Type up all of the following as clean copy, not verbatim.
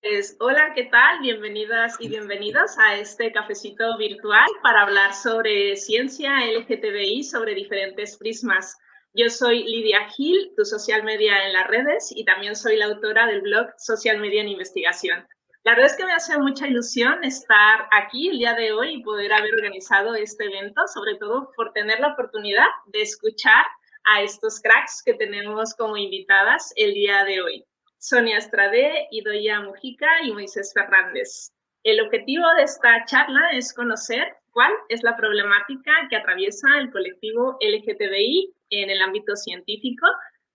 Pues, hola, ¿qué tal? Bienvenidas y bienvenidos a este cafecito virtual para hablar sobre ciencia LGTBI, sobre diferentes prismas. Yo soy Lidia Gil, tu social media en las redes, y también soy la autora del blog Social Media en Investigación. La verdad es que me hace mucha ilusión estar aquí el día de hoy y poder haber organizado este evento, sobre todo por tener la oportunidad de escuchar a estos cracks que tenemos como invitadas el día de hoy. Sonia Estrade, Idoia Mujica y Moisés Fernández. El objetivo de esta charla es conocer cuál es la problemática que atraviesa el colectivo LGTBI en el ámbito científico,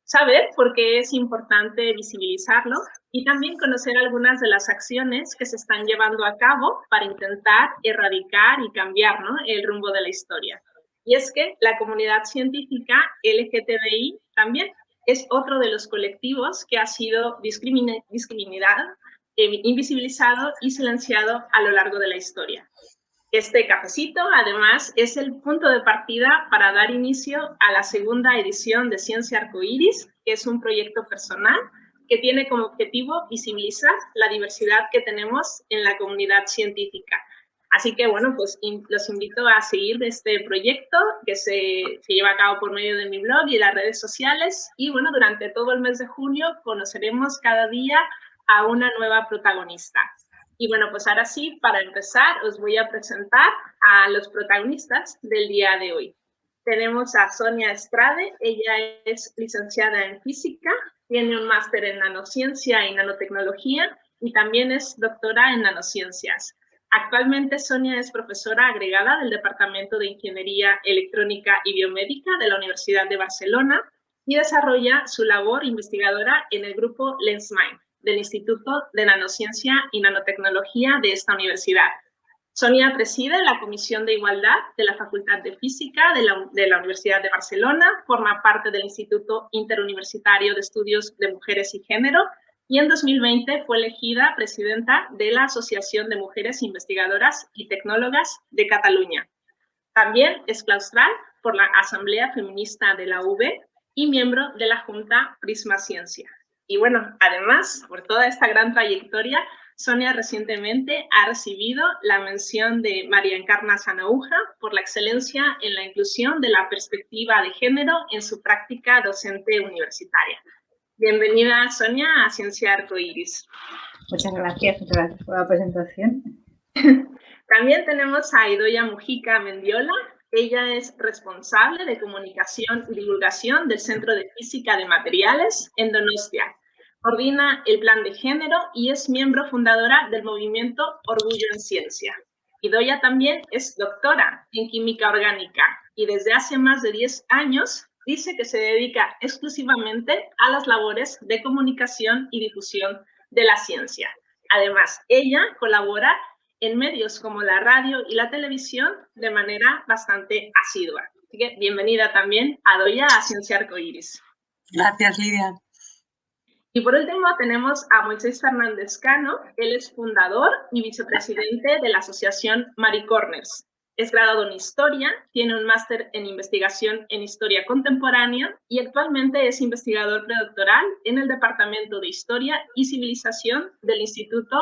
saber por qué es importante visibilizarlo y también conocer algunas de las acciones que se están llevando a cabo para intentar erradicar y cambiar, ¿no?, el rumbo de la historia. Y es que la comunidad científica LGTBI también es otro de los colectivos que ha sido discriminado, invisibilizado y silenciado a lo largo de la historia. Este cafecito, además, es el punto de partida para dar inicio a la segunda edición de Ciencia Arcoíris, que es un proyecto personal que tiene como objetivo visibilizar la diversidad que tenemos en la comunidad científica. Así que, bueno, pues los invito a seguir este proyecto que se lleva a cabo por medio de mi blog y las redes sociales. Y, bueno, durante todo el mes de junio conoceremos cada día a una nueva protagonista. Y, bueno, pues ahora sí, para empezar, os voy a presentar a los protagonistas del día de hoy. Tenemos a Sonia Estrade. Ella es licenciada en física, tiene un máster en nanociencia y nanotecnología y también es doctora en nanociencias. Actualmente Sonia es profesora agregada del Departamento de Ingeniería Electrónica y Biomédica de la Universidad de Barcelona y desarrolla su labor investigadora en el grupo LensMind del Instituto de Nanociencia y Nanotecnología de esta universidad. Sonia preside la Comisión de Igualdad de la Facultad de Física de la Universidad de Barcelona, forma parte del Instituto Interuniversitario de Estudios de Mujeres y Género, y en 2020 fue elegida presidenta de la Asociación de Mujeres Investigadoras y Tecnólogas de Cataluña. También es claustral por la Asamblea Feminista de la UB y miembro de la Junta Prisma Ciencia. Y, bueno, además, por toda esta gran trayectoria, Sonia recientemente ha recibido la mención de María Encarna Sanahúja por la excelencia en la inclusión de la perspectiva de género en su práctica docente universitaria. Bienvenida, Sonia, a Ciencia Arcoíris. Muchas gracias por la presentación. También tenemos a Idoia Mujica Mendiola. Ella es responsable de comunicación y divulgación del Centro de Física de Materiales en Donostia. Coordina el plan de género y es miembro fundadora del movimiento Orgullo en Ciencia. Idoia también es doctora en química orgánica y desde hace más de 10 años dice que se dedica exclusivamente a las labores de comunicación y difusión de la ciencia. Además, ella colabora en medios como la radio y la televisión de manera bastante asidua. Así que bienvenida también, Idoia, a Ciencia Arcoíris. Gracias, Lidia. Y por último tenemos a Moisés Fernández Cano. Él es fundador y vicepresidente de la asociación Maricorners. Es graduado en Historia, tiene un máster en Investigación en Historia Contemporánea y actualmente es investigador predoctoral en el Departamento de Historia y Civilización del Instituto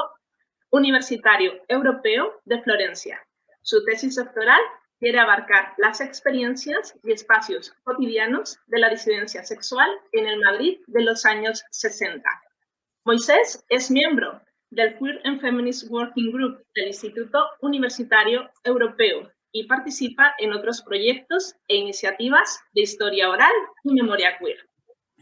Universitario Europeo de Florencia. Su tesis doctoral quiere abarcar las experiencias y espacios cotidianos de la disidencia sexual en el Madrid de los años 60. Moisés es miembro del Queer and Feminist Working Group del Instituto Universitario Europeo y participa en otros proyectos e iniciativas de historia oral y memoria queer.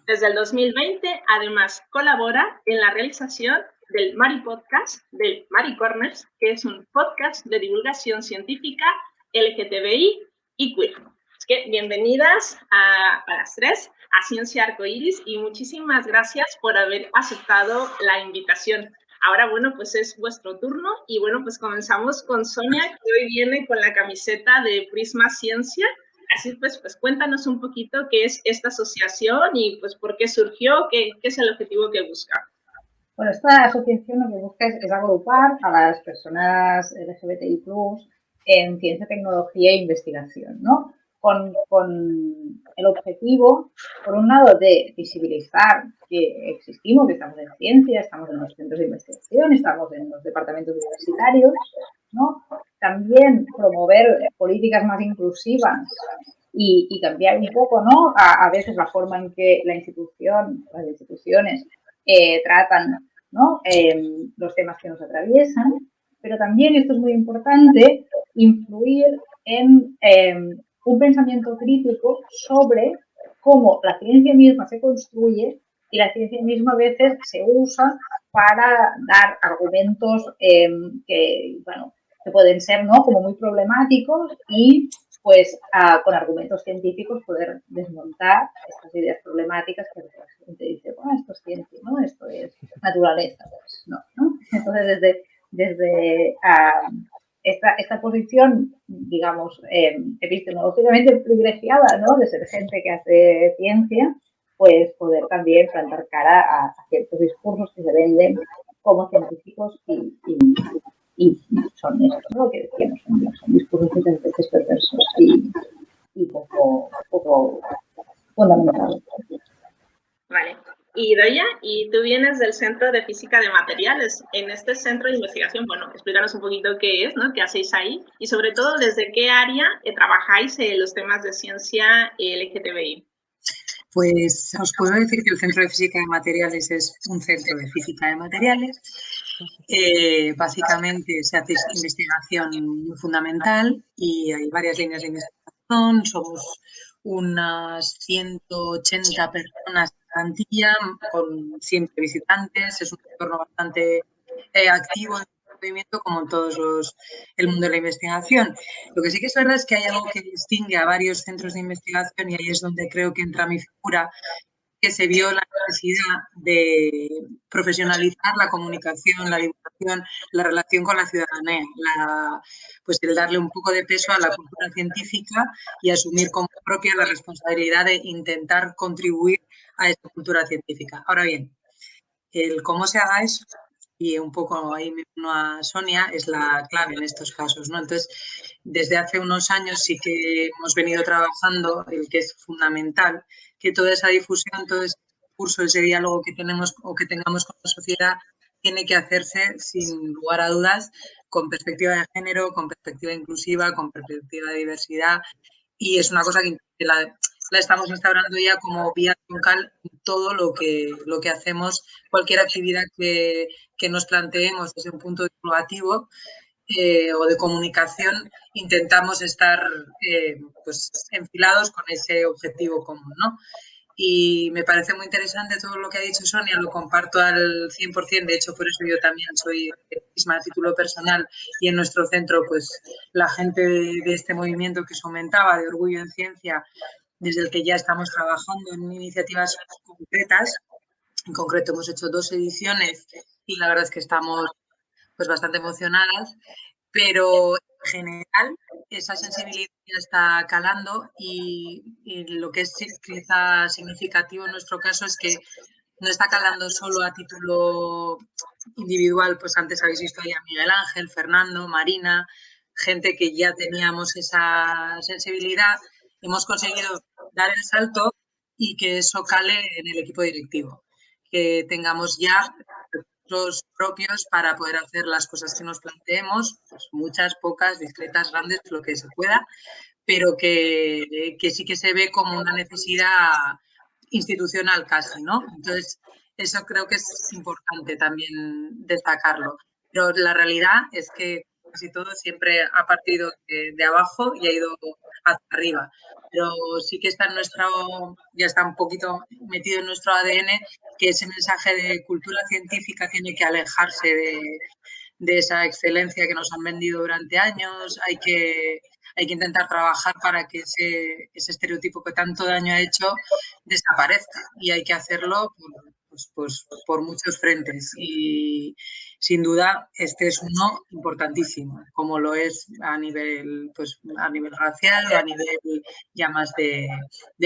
Desde el 2020, además, colabora en la realización del Mari Podcast, del Maricorners, que es un podcast de divulgación científica LGTBI y queer. Así que bienvenidas a las tres a Ciencia Arcoíris y muchísimas gracias por haber aceptado la invitación. Ahora, bueno, pues es vuestro turno y, bueno, pues comenzamos con Sonia, que hoy viene con la camiseta de Prisma Ciencia. Así pues cuéntanos un poquito qué es esta asociación y pues por qué surgió, qué es el objetivo que busca. Bueno, esta asociación lo que busca es agrupar a las personas LGBTI+ en ciencia, tecnología e investigación, ¿no? con el objetivo, por un lado, de visibilizar que existimos, que estamos en ciencia, estamos en los centros de investigación, estamos en los departamentos universitarios, ¿no? También promover políticas más inclusivas y cambiar un poco, ¿no? A veces la forma en que las instituciones tratan, ¿no? Los temas que nos atraviesan, pero también, esto es muy importante, influir en un pensamiento crítico sobre cómo la ciencia misma se construye y la ciencia misma a veces se usa para dar argumentos que, bueno, que pueden ser, ¿no?, como muy problemáticos y pues con argumentos científicos poder desmontar estas ideas problemáticas que la gente dice, bueno, esto es ciencia, ¿no? Esto es naturaleza, pues no, ¿no? Entonces desde esta posición, digamos, epistemológicamente privilegiada, ¿no?, de ser gente que hace ciencia, pues poder también plantar cara a ciertos discursos que se venden como científicos y son esto, ¿no?, que decíamos, son discursos muchas veces perversos y poco fundamentales. Vale. Y Doya, y tú vienes del Centro de Física de Materiales. En este centro de investigación, bueno, explícanos un poquito qué es, ¿no?, qué hacéis ahí y sobre todo desde qué área trabajáis en los temas de ciencia LGTBI. Pues os puedo decir que el Centro de Física de Materiales es un centro de física de materiales. Básicamente se hace investigación fundamental y hay varias líneas de investigación. Somos unas 180 personas en plantilla, con siempre visitantes. Es un entorno bastante activo de movimiento, como en todos el mundo de la investigación. Lo que sí que es verdad es que hay algo que distingue a varios centros de investigación, y ahí es donde creo que entra mi figura, que se vio la necesidad de profesionalizar la comunicación, la divulgación, la relación con la ciudadanía, pues el darle un poco de peso a la cultura científica y asumir como propia la responsabilidad de intentar contribuir a esa cultura científica. Ahora bien, el cómo se haga eso, y un poco ahí me uno a Sonia, es la clave en estos casos, ¿no? Entonces, desde hace unos años sí que hemos venido trabajando el que es fundamental, que toda esa difusión, todo ese curso, ese diálogo que tenemos o que tengamos con la sociedad tiene que hacerse, sin lugar a dudas, con perspectiva de género, con perspectiva inclusiva, con perspectiva de diversidad, y es una cosa que la estamos instaurando ya como vía troncal en todo lo que hacemos, cualquier actividad que nos planteemos desde un punto divulgativo o de comunicación, intentamos estar pues enfilados con ese objetivo común, ¿no? Y me parece muy interesante todo lo que ha dicho Sonia, lo comparto al 100%, de hecho por eso yo también soy misma a título personal, y en nuestro centro pues la gente de este movimiento que os comentaba, de Orgullo en Ciencia, desde el que ya estamos trabajando en iniciativas concretas. En concreto hemos hecho 2 ediciones y la verdad es que estamos pues bastante emocionadas, pero en general esa sensibilidad ya está calando y lo que es quizá significativo en nuestro caso es que no está calando solo a título individual, pues antes habéis visto ahí a Miguel Ángel, Fernando, Marina, gente que ya teníamos esa sensibilidad. Hemos conseguido dar el salto y que eso cale en el equipo directivo, que tengamos ya recursos propios para poder hacer las cosas que nos planteemos, pues muchas, pocas, discretas, grandes, lo que se pueda, pero que sí que se ve como una necesidad institucional casi, ¿no? Entonces, eso creo que es importante también destacarlo. Pero la realidad es que casi todo siempre ha partido de abajo y ha ido hacia arriba. Pero sí que está ya está un poquito metido en nuestro ADN, que ese mensaje de cultura científica tiene que alejarse de esa excelencia que nos han vendido durante años. Hay que intentar trabajar para que ese estereotipo que tanto daño ha hecho desaparezca, y hay que hacerlo por muchos frentes, y sin duda este es uno importantísimo, como lo es a nivel racial, a nivel ya más de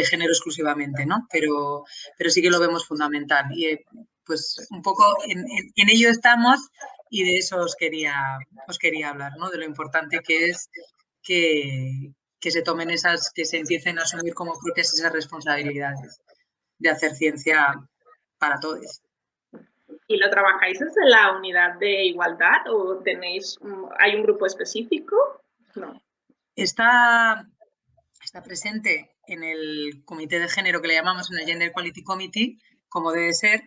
género exclusivamente, ¿no? Pero sí que lo vemos fundamental, y pues un poco en ello estamos, y de eso os quería hablar, ¿no? De lo importante que es que que se tomen esas, que se empiecen a asumir como propias esas responsabilidades de hacer ciencia para todos. ¿Y lo trabajáis desde la unidad de igualdad o hay un grupo específico? No. Está presente en el comité de género que le llamamos, en el Gender Equality Committee, como debe ser,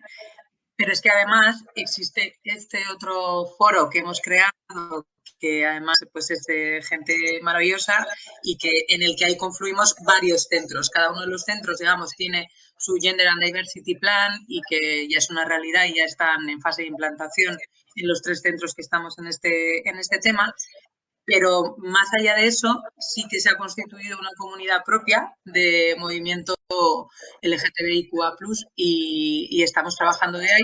pero es que además existe este otro foro que hemos creado, que además pues, es de gente maravillosa y en el que ahí confluimos varios centros. Cada uno de los centros, digamos, tiene su Gender and Diversity Plan y que ya es una realidad y ya están en fase de implantación en los 3 centros que estamos en este tema. Pero más allá de eso, sí que se ha constituido una comunidad propia de movimiento LGTBIQA+, y estamos trabajando de ahí.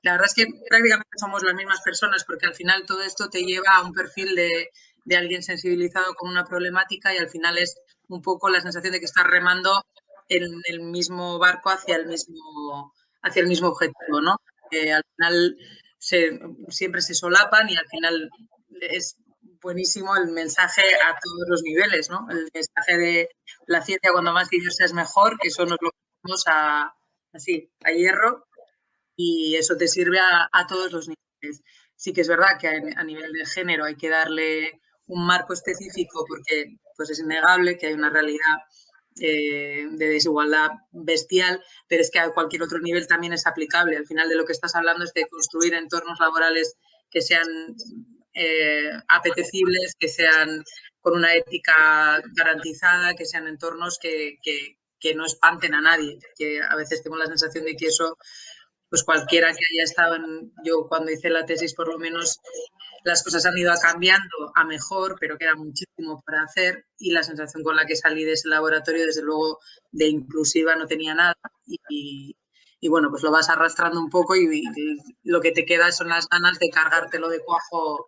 La verdad es que prácticamente somos las mismas personas, porque al final todo esto te lleva a un perfil de alguien sensibilizado con una problemática y al final es un poco la sensación de que estás remando en el mismo barco hacia el mismo objetivo, ¿no? Al final siempre se solapan y al final es buenísimo el mensaje a todos los niveles, ¿no? El mensaje de la ciencia cuando más diversa es mejor, eso nos lo ponemos así, a hierro, y eso te sirve a todos los niveles. Sí que es verdad que a nivel de género hay que darle un marco específico porque pues es innegable que hay una realidad de desigualdad bestial, pero es que a cualquier otro nivel también es aplicable. Al final de lo que estás hablando es de construir entornos laborales que sean apetecibles, que sean con una ética garantizada, que sean entornos que no espanten a nadie, que a veces tengo la sensación de que eso, pues cualquiera que haya estado yo cuando hice la tesis por lo menos las cosas han ido cambiando a mejor, pero queda muchísimo para hacer y la sensación con la que salí de ese laboratorio, desde luego, de inclusiva no tenía nada y bueno, pues lo vas arrastrando un poco y lo que te queda son las ganas de cargártelo de cuajo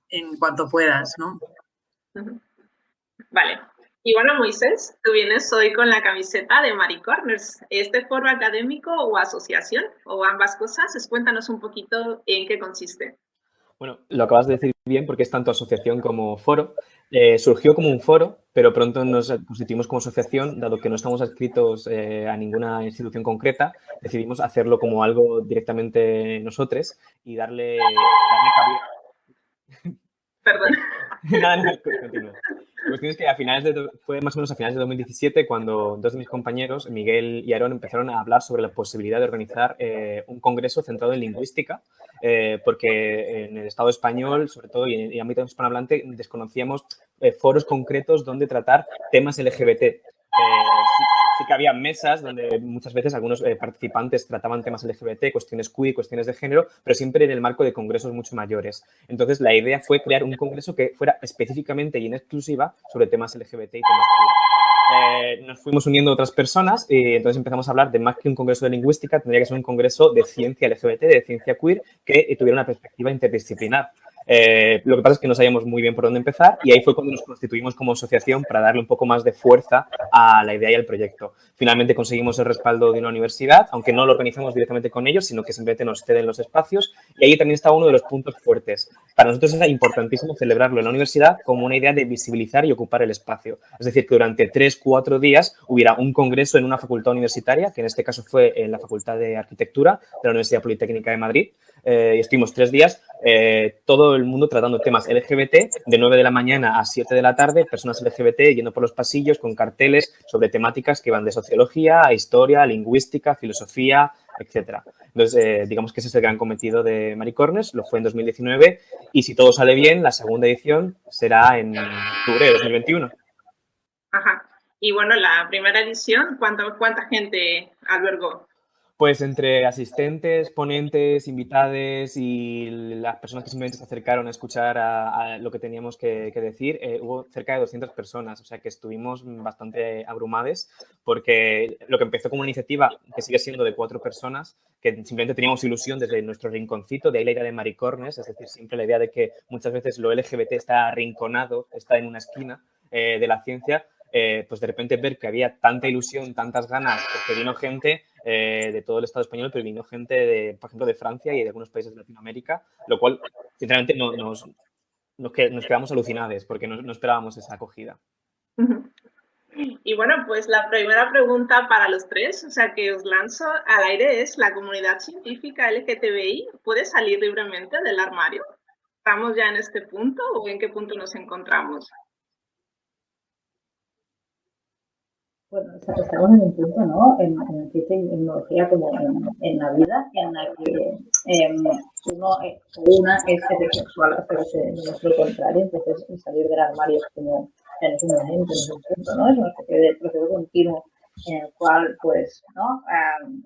en cuanto puedas, ¿no? Vale. Y bueno, Moisés, tú vienes hoy con la camiseta de Marie Corners. ¿Este foro académico o asociación o ambas cosas? Cuéntanos un poquito en qué consiste. Bueno, lo acabas de decir bien porque es tanto asociación como foro. Surgió como un foro, pero pronto nos constituimos como asociación, dado que no estamos adscritos a ninguna institución concreta, decidimos hacerlo como algo directamente nosotros y darle cabida. Perdón. Nada, continúo. La cuestión es que fue más o menos a finales de 2017 cuando 2 de mis compañeros, Miguel y Aarón, empezaron a hablar sobre la posibilidad de organizar un congreso centrado en lingüística, porque en el Estado español, sobre todo, y en el ámbito hispanohablante, desconocíamos foros concretos donde tratar temas LGBT. Sí que había mesas donde muchas veces algunos participantes trataban temas LGBT, cuestiones queer, cuestiones de género, pero siempre en el marco de congresos mucho mayores. Entonces, la idea fue crear un congreso que fuera específicamente y en exclusiva sobre temas LGBT y temas queer. Nos fuimos uniendo otras personas y entonces empezamos a hablar de más que un congreso de lingüística, tendría que ser un congreso de ciencia LGBT, de ciencia queer, que tuviera una perspectiva interdisciplinar. Lo que pasa es que no sabíamos muy bien por dónde empezar y ahí fue cuando nos constituimos como asociación para darle un poco más de fuerza a la idea y al proyecto. Finalmente conseguimos el respaldo de una universidad, aunque no lo organizamos directamente con ellos, sino que simplemente nos ceden los espacios y ahí también está uno de los puntos fuertes. Para nosotros era importantísimo celebrarlo en la universidad como una idea de visibilizar y ocupar el espacio. Es decir, que durante 3-4 días hubiera un congreso en una facultad universitaria, que en este caso fue en la Facultad de Arquitectura de la Universidad Politécnica de Madrid, y estuvimos 3 días, todo el mundo tratando temas LGBT, de 9 de la mañana a 7 de la tarde, personas LGBT yendo por los pasillos con carteles sobre temáticas que van de sociología a historia, a lingüística, filosofía, etcétera. Entonces, digamos que ese es el gran cometido de Marie Corners, lo fue en 2019 y si todo sale bien, la segunda edición será en octubre de 2021. Ajá. Y bueno, la primera edición, ¿cuánta gente albergó? Pues entre asistentes, ponentes, invitades y las personas que simplemente se acercaron a escuchar a lo que teníamos que decir, hubo cerca de 200 personas, o sea que estuvimos bastante abrumados porque lo que empezó como una iniciativa que sigue siendo de 4 personas, que simplemente teníamos ilusión desde nuestro rinconcito, de ahí la idea de Marie Corners, es decir, siempre la idea de que muchas veces lo LGBT está arrinconado, está en una esquina de la ciencia, pues de repente ver que había tanta ilusión, tantas ganas, porque vino gente de todo el Estado español, pero vino gente, por ejemplo, de Francia y de algunos países de Latinoamérica, lo cual, sinceramente, nos quedamos alucinados porque no esperábamos esa acogida. Y bueno, pues la primera pregunta para los tres, o sea, que os lanzo al aire es, ¿la comunidad científica LGTBI puede salir libremente del armario? ¿Estamos ya en este punto o en qué punto nos encontramos? Bueno, estamos en un punto, ¿no? En ciencia y tecnología como en la vida, en la que uno o una es heterosexual hasta que se demuestre lo contrario, entonces salir del armario es como en ese momento, en ese punto, ¿no? Es una especie de proceso continuo en el cual, pues, ¿no?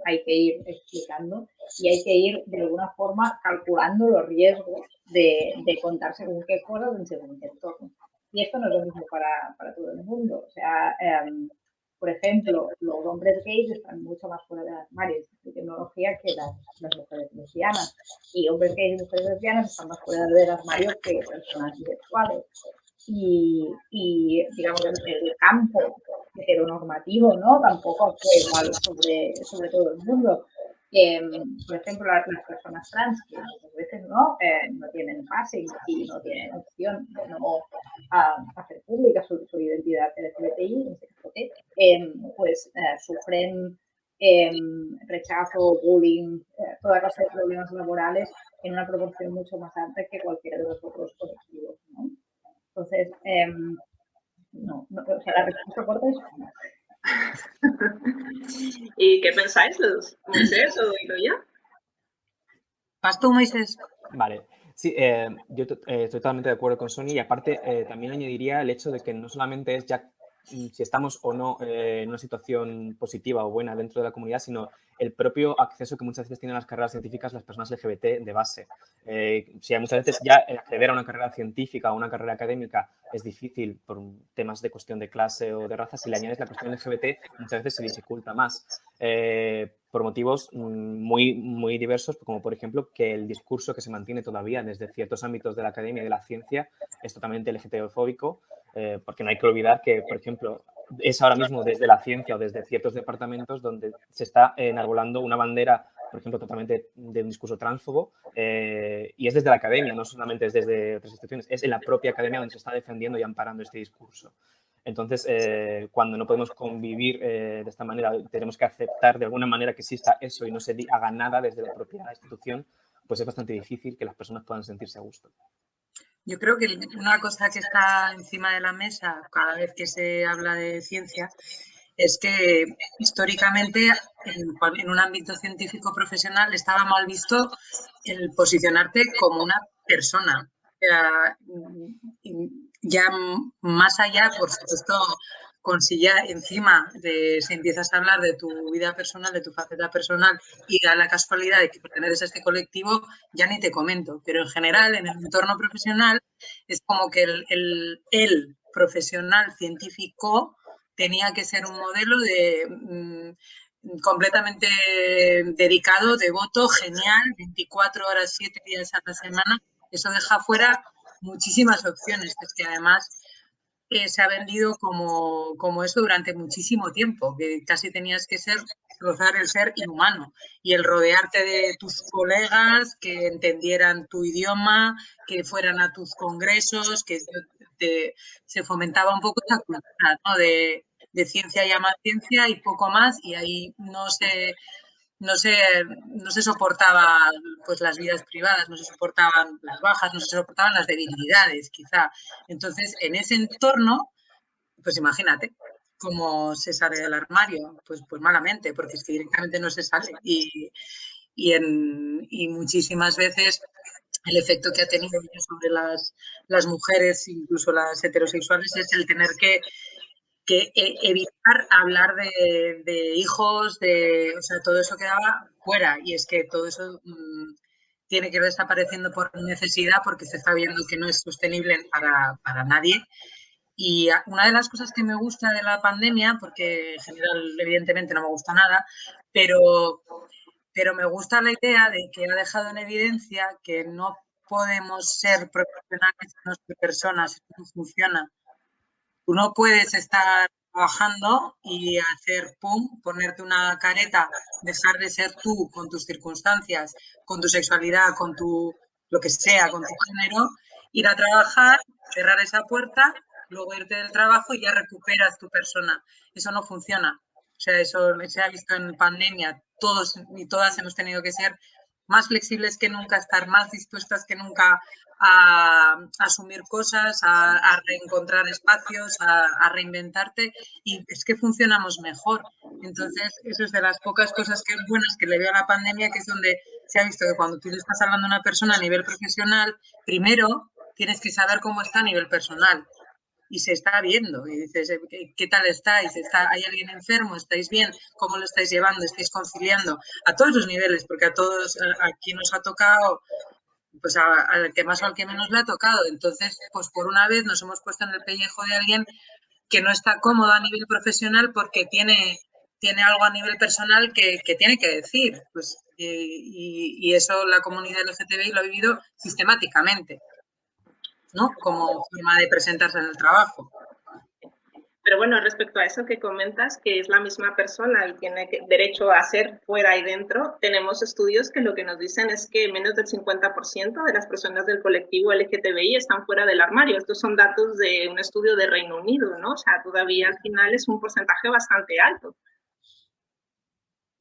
Hay que ir explicando y hay que ir, de alguna forma, calculando los riesgos de contar según qué cosas en según qué entorno. Y esto no es lo mismo para todo el mundo. O sea, por ejemplo, los hombres gays están mucho más fuera del armario de tecnología que las mujeres lesbianas. Y hombres gays y mujeres lesbianas están más fuera del armario que personas bisexuales. Y digamos, el campo heteronormativo, ¿no? Tampoco actúa igual sobre todo el mundo. Por ejemplo, las personas trans, que muchas veces no tienen passing y no tienen opción de no hacer pública su identidad LGBTI, en este caso pues sufren rechazo, bullying, toda clase de problemas laborales en una proporción mucho más amplia que cualquiera de los otros colectivos, ¿no? Entonces, o sea, la respuesta corta es no. ¿Y qué pensáis, Moisés o Idoia? ¿Vas tú, Moisés? Vale. Sí, yo estoy totalmente de acuerdo con Sony y aparte también añadiría el hecho de que no solamente es ya si estamos o no en una situación positiva o buena dentro de la comunidad, sino el propio acceso que muchas veces tienen a las carreras científicas las personas LGBT de base. Si muchas veces ya acceder a una carrera científica o una carrera académica es difícil por temas de cuestión de clase o de raza, si le añades la cuestión LGBT muchas veces se dificulta más. Por motivos muy, muy diversos, como por ejemplo que el discurso que se mantiene todavía desde ciertos ámbitos de la academia y de la ciencia es totalmente LGTB-fóbico, porque no hay que olvidar que, por ejemplo, es ahora mismo desde la ciencia o desde ciertos departamentos donde se está enarbolando una bandera, por ejemplo, totalmente de un discurso transfobo, y es desde la academia, no solamente es desde otras instituciones, es en la propia academia donde se está defendiendo y amparando este discurso. Entonces, cuando no podemos convivir de esta manera, tenemos que aceptar de alguna manera que exista eso y no se haga nada desde la propia institución, pues es bastante difícil que las personas puedan sentirse a gusto. Yo creo que una cosa que está encima de la mesa cada vez que se habla de ciencia es que históricamente en un ámbito científico profesional estaba mal visto el posicionarte como una persona. Ya más allá, por supuesto, con si ya encima se empiezas a hablar de tu vida personal, de tu faceta personal y da la casualidad de que perteneces a este colectivo, ya ni te comento. Pero en general, en el entorno profesional, es como que el profesional científico tenía que ser un modelo de completamente dedicado, devoto, genial, 24 horas, 7 días a la semana. Eso deja fuera muchísimas opciones. Es que además se ha vendido como eso durante muchísimo tiempo, que casi tenías que rozar el ser inhumano y el rodearte de tus colegas que entendieran tu idioma, que fueran a tus congresos, que se fomentaba un poco esa cultura, ¿no? de ciencia y más ciencia y poco más, y ahí no se soportaban pues las vidas privadas, no se soportaban las bajas, no se soportaban las debilidades, quizá. Entonces, en ese entorno, pues imagínate cómo se sale del armario, pues malamente, porque es que directamente no se sale. Y muchísimas veces el efecto que ha tenido sobre las mujeres, incluso las heterosexuales, es el tener que evitar hablar de hijos, o sea, todo eso quedaba fuera. Y es que todo eso tiene que ir desapareciendo por necesidad porque se está viendo que no es sostenible para nadie. Y una de las cosas que me gusta de la pandemia, porque en general evidentemente no me gusta nada, pero me gusta la idea de que ha dejado en evidencia que no podemos ser profesionales si no ser personas, eso no funciona. Tú no puedes estar trabajando y hacer pum, ponerte una careta, dejar de ser tú con tus circunstancias, con tu sexualidad, lo que sea, con tu género, ir a trabajar, cerrar esa puerta, luego irte del trabajo y ya recuperas tu persona. Eso no funciona. O sea, eso se ha visto en pandemia. Todos y todas hemos tenido que ser más flexibles que nunca, estar más dispuestas que nunca a asumir cosas, a reencontrar espacios, a reinventarte, y es que funcionamos mejor. Entonces, eso es de las pocas cosas buenas que le veo a la pandemia, que es donde se ha visto que cuando tú le estás hablando a una persona a nivel profesional, primero tienes que saber cómo está a nivel personal. Y se está viendo, y dices, ¿qué tal estáis? ¿Hay alguien enfermo? ¿Estáis bien? ¿Cómo lo estáis llevando? ¿Estáis conciliando? A todos los niveles, porque a todos, aquí nos ha tocado, pues al que más o al que menos le ha tocado. Entonces, pues por una vez nos hemos puesto en el pellejo de alguien que no está cómodo a nivel profesional porque tiene algo a nivel personal que tiene que decir. Pues, y eso la comunidad LGTBI lo ha vivido sistemáticamente, ¿no? Como forma de presentarse en el trabajo. Pero bueno, respecto a eso que comentas, que es la misma persona y tiene derecho a ser fuera y dentro, tenemos estudios que lo que nos dicen es que menos del 50% de las personas del colectivo LGTBI están fuera del armario. Estos son datos de un estudio de Reino Unido, ¿no? O sea, todavía al final es un porcentaje bastante alto.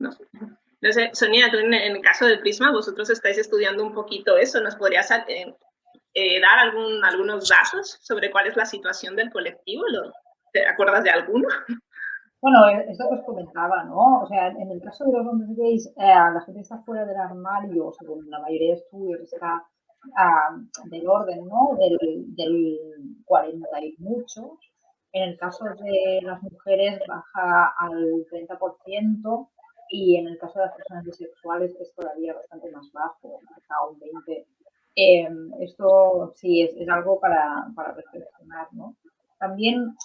No sé, Sonia, tú en el caso de Prisma, vosotros estáis estudiando un poquito eso. ¿Nos podrías dar algunos datos sobre cuál es la situación del colectivo? ¿Te acuerdas de alguno? Bueno, eso que os comentaba, ¿no? O sea, en el caso de los hombres gays, la gente está fuera del armario, según la mayoría de estudios, está del orden, ¿no? Del 40 y muchos. En el caso de las mujeres baja al 30%, y en el caso de las personas bisexuales es todavía bastante más bajo, hasta un 20%. Esto sí es algo para reflexionar, ¿no? También,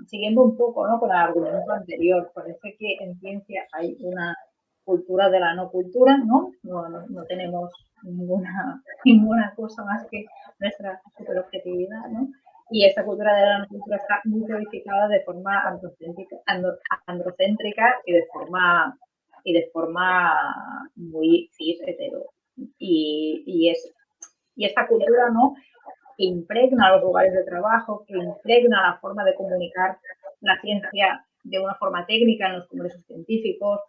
siguiendo un poco, ¿no?, con el argumento anterior, parece que en ciencia hay una cultura de la no cultura, ¿no? No tenemos ninguna cosa más que nuestra superobjetividad, ¿no? Y esta cultura de la no cultura está muy codificada de forma androcéntrica y de forma muy cis hetero. Y esta cultura, ¿no?, que impregna los lugares de trabajo, que impregna la forma de comunicar la ciencia de una forma técnica en los congresos científicos,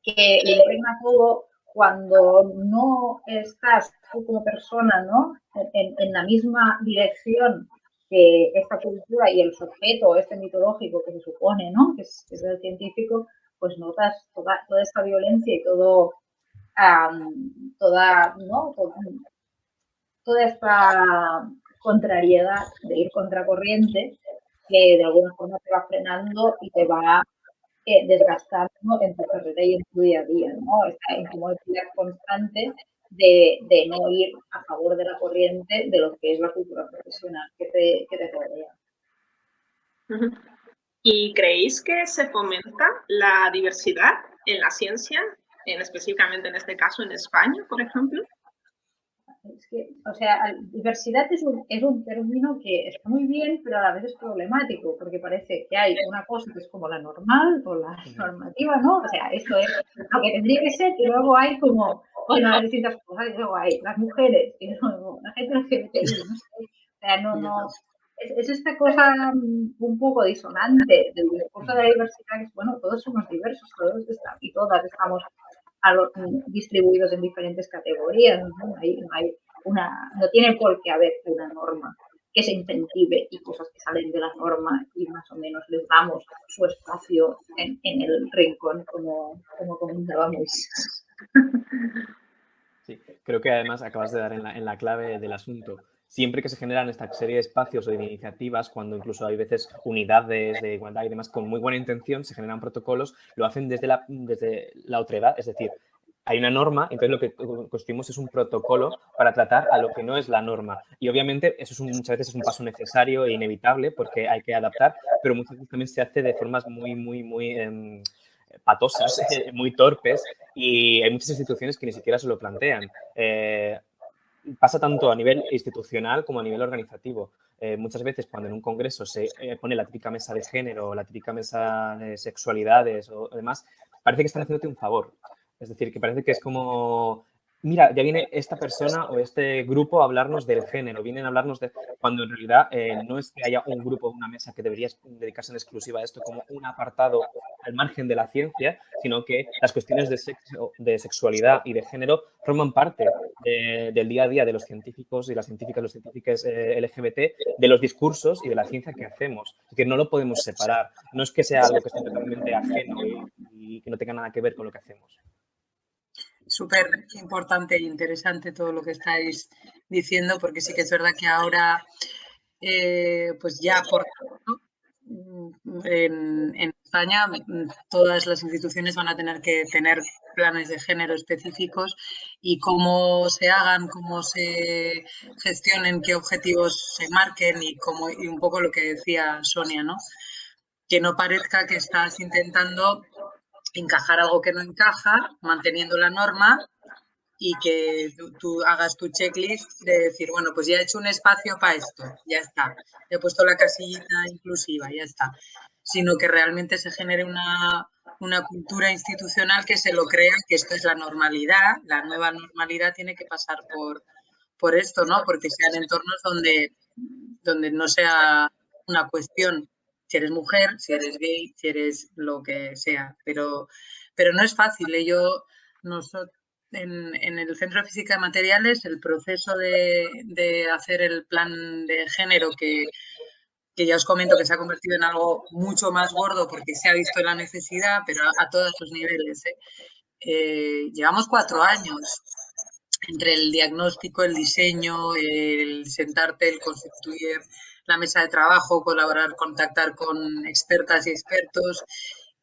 que le impregna todo cuando no estás tú como persona, ¿no?, en la misma dirección que esta cultura y el sujeto este mitológico que se supone, ¿no?, que es el científico, pues notas toda esta violencia y toda esta contrariedad de ir contracorriente, que de alguna forma te va frenando y te va desgastando en tu carrera y en tu día a día, ¿no? Esta incomodidad constante de no ir a favor de la corriente de lo que es la cultura profesional que te rodea. ¿Y creéis que se fomenta la diversidad en la ciencia, específicamente en este caso en España, por ejemplo? Es que, o sea, diversidad es un término que está muy bien, pero a la vez es problemático, porque parece que hay una cosa que es como la normal o la normativa, ¿no? O sea, esto es lo que tendría que ser, y luego hay como, bueno, las distintas cosas, y luego hay las mujeres, y luego la gente LGBTI, no sé. O sea, no. Es esta cosa un poco disonante del discurso de la diversidad, que es, bueno, todos somos diversos, todos y todas estamos distribuidos en diferentes categorías, no tiene por qué haber una norma que se incentive y cosas que salen de la norma y más o menos les damos su espacio en el rincón, como comentábamos. Sí, creo que además acabas de dar en la clave del asunto. Siempre que se generan esta serie de espacios o de iniciativas, cuando incluso hay veces unidades de igualdad y demás con muy buena intención, se generan protocolos, lo hacen desde la otredad, es decir, hay una norma, entonces lo que construimos es un protocolo para tratar a lo que no es la norma. Y obviamente eso muchas veces es un paso necesario e inevitable porque hay que adaptar, pero muchas veces también se hace de formas muy patosas, muy torpes, y hay muchas instituciones que ni siquiera se lo plantean. Pasa tanto a nivel institucional como a nivel organizativo. Muchas veces cuando en un congreso se pone la típica mesa de género o la típica mesa de sexualidades o demás, parece que están haciéndote un favor. Es decir, que parece que es como mira, ya viene esta persona o este grupo a hablarnos del género, vienen a hablarnos de, cuando en realidad no es que haya un grupo o una mesa que debería dedicarse en exclusiva a esto como un apartado al margen de la ciencia, sino que las cuestiones de sexo, de sexualidad y de género forman parte del día a día de los científicos y las científicas, los científicos LGBT, de los discursos y de la ciencia que hacemos. Es decir, no lo podemos separar. No es que sea algo que esté totalmente ajeno y que no tenga nada que ver con lo que hacemos. Súper importante e interesante todo lo que estáis diciendo, porque sí que es verdad que ahora, pues ya por en España todas las instituciones van a tener que tener planes de género específicos y cómo se hagan, cómo se gestionen, qué objetivos se marquen y un poco lo que decía Sonia, ¿no? Que no parezca que estás intentando encajar algo que no encaja, manteniendo la norma y que tú hagas tu checklist de decir, bueno, pues ya he hecho un espacio para esto, ya está. He puesto la casillita inclusiva, ya está. Sino que realmente se genere una cultura institucional que se lo crea que esto es la normalidad, la nueva normalidad tiene que pasar por esto, ¿no? Porque sean entornos donde no sea una cuestión si eres mujer, si eres gay, si eres lo que sea. Pero no es fácil. Nosotros, en el Centro de Física de Materiales, el proceso de hacer el plan de género que ya os comento que se ha convertido en algo mucho más gordo porque se ha visto la necesidad, pero a todos los niveles. Llevamos 4 años entre el diagnóstico, el diseño, el sentarte, el constituir la mesa de trabajo, colaborar, contactar con expertas y expertos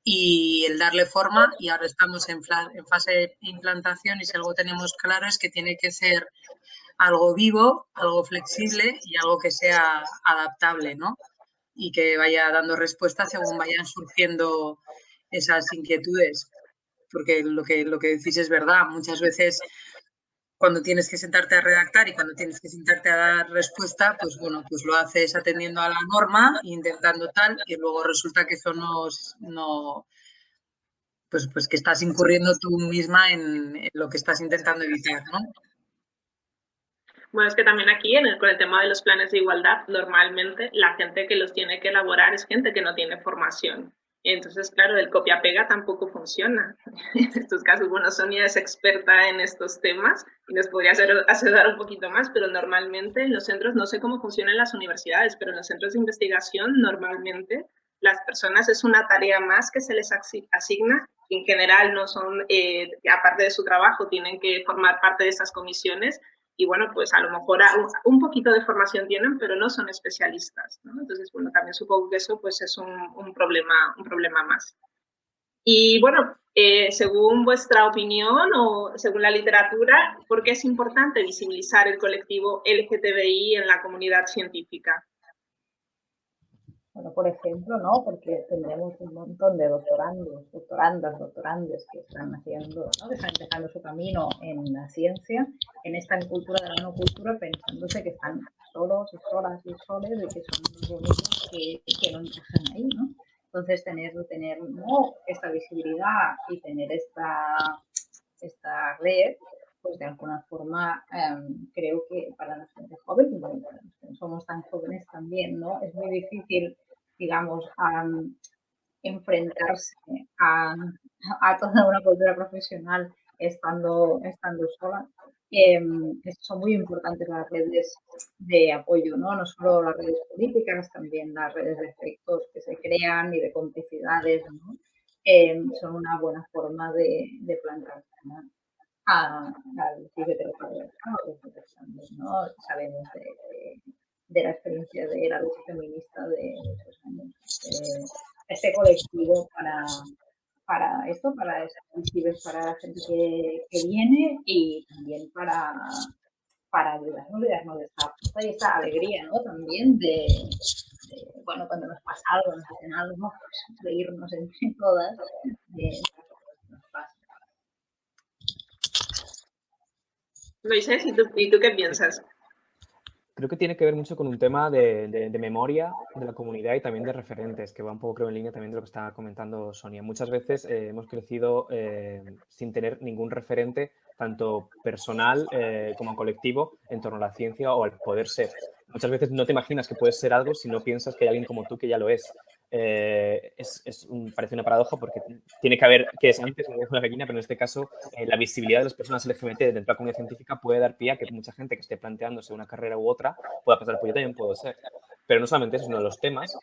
y el darle forma. Y ahora estamos en fase de implantación y si algo tenemos claro es que tiene que ser algo vivo, algo flexible y algo que sea adaptable, ¿no? Y que vaya dando respuesta según vayan surgiendo esas inquietudes. Porque lo que decís es verdad, muchas veces cuando tienes que sentarte a redactar y cuando tienes que sentarte a dar respuesta, pues bueno, pues lo haces atendiendo a la norma, intentando tal, y luego resulta que eso no pues que estás incurriendo tú misma en lo que estás intentando evitar, ¿no? Bueno, es que también aquí con el tema de los planes de igualdad, normalmente la gente que los tiene que elaborar es gente que no tiene formación. Entonces, claro, el copia-pega tampoco funciona. En estos casos, bueno, Sonia es experta en estos temas y nos podría asesorar un poquito más, pero normalmente en los centros, no sé cómo funcionan las universidades, pero en los centros de investigación normalmente las personas es una tarea más que se les asigna. En general no son, aparte de su trabajo, tienen que formar parte de esas comisiones y bueno, pues a lo mejor un poquito de formación tienen, pero no son especialistas, ¿no? Entonces, bueno, también supongo que eso pues es un problema más. Y bueno, según vuestra opinión o según la literatura, ¿por qué es importante visibilizar el colectivo LGTBI en la comunidad científica? Bueno, por ejemplo, ¿no? Porque tendremos un montón de doctorandos, doctorandes que están haciendo, ¿no? Que están empezando su camino en la ciencia, en esta cultura de la no cultura, pensándose que están solos y solas y soles, de que son los únicos que no encajan ahí, ¿no? Entonces, tener ¿no? esta visibilidad y tener esta red, pues de alguna forma creo que para la gente joven, y bueno, para los que no somos tan jóvenes también, ¿no? Es muy difícil, digamos, enfrentarse a toda una cultura profesional estando sola. Son muy importantes las redes de apoyo, ¿no? No solo las redes políticas, también las redes de efectos que se crean y de complicidades, ¿no? Son una buena forma de plantar al sitio heteropatriarcado, ¿no? Sabemos de la experiencia de la lucha feminista de muchos años. Este colectivo para esto, para estar visibles para la gente que viene y también para olvidarnos de esta alegría, ¿no? También de, bueno, cuando nos pasa algo, nos hacen algo, pues reírnos entre todas de lo que nos pasa. Moisés, ¿y tú qué piensas? Creo que tiene que ver mucho con un tema de memoria de la comunidad y también de referentes, que va un poco, creo, en línea también de lo que estaba comentando Sonia. Muchas veces hemos crecido sin tener ningún referente, tanto personal como colectivo, en torno a la ciencia o al poder ser. Muchas veces no te imaginas que puedes ser algo si no piensas que hay alguien como tú que ya lo es. Parece una paradoja porque tiene que haber, que es antes, una gallina, pero en este caso la visibilidad de las personas LGBT dentro de la comunidad científica puede dar pie a que mucha gente que esté planteándose una carrera u otra pueda pensar, pues yo también puedo ser. Pero no solamente eso, sino de los temas,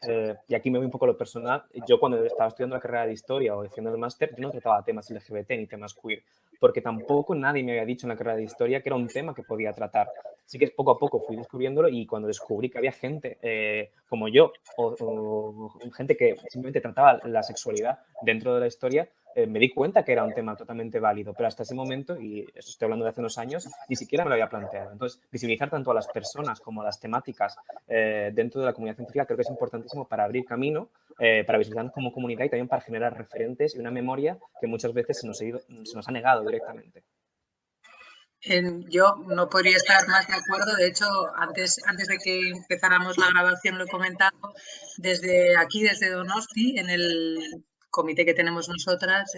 y aquí me voy un poco a lo personal. Yo cuando estaba estudiando la carrera de historia o haciendo el máster, yo no trataba temas LGBT ni temas queer, porque tampoco nadie me había dicho en la carrera de historia que era un tema que podía tratar. Así que poco a poco fui descubriéndolo y cuando descubrí que había gente como yo o gente que simplemente trataba la sexualidad dentro de la historia, me di cuenta que era un tema totalmente válido, pero hasta ese momento, y esto estoy hablando de hace unos años, ni siquiera me lo había planteado. Entonces, visibilizar tanto a las personas como a las temáticas dentro de la comunidad científica creo que es importantísimo para abrir camino, para visibilizarnos como comunidad y también para generar referentes y una memoria que muchas veces se nos ha negado directamente. Yo no podría estar más de acuerdo. De hecho, antes de que empezáramos la grabación lo he comentado, desde aquí, desde Donosti, en el comité que tenemos nosotros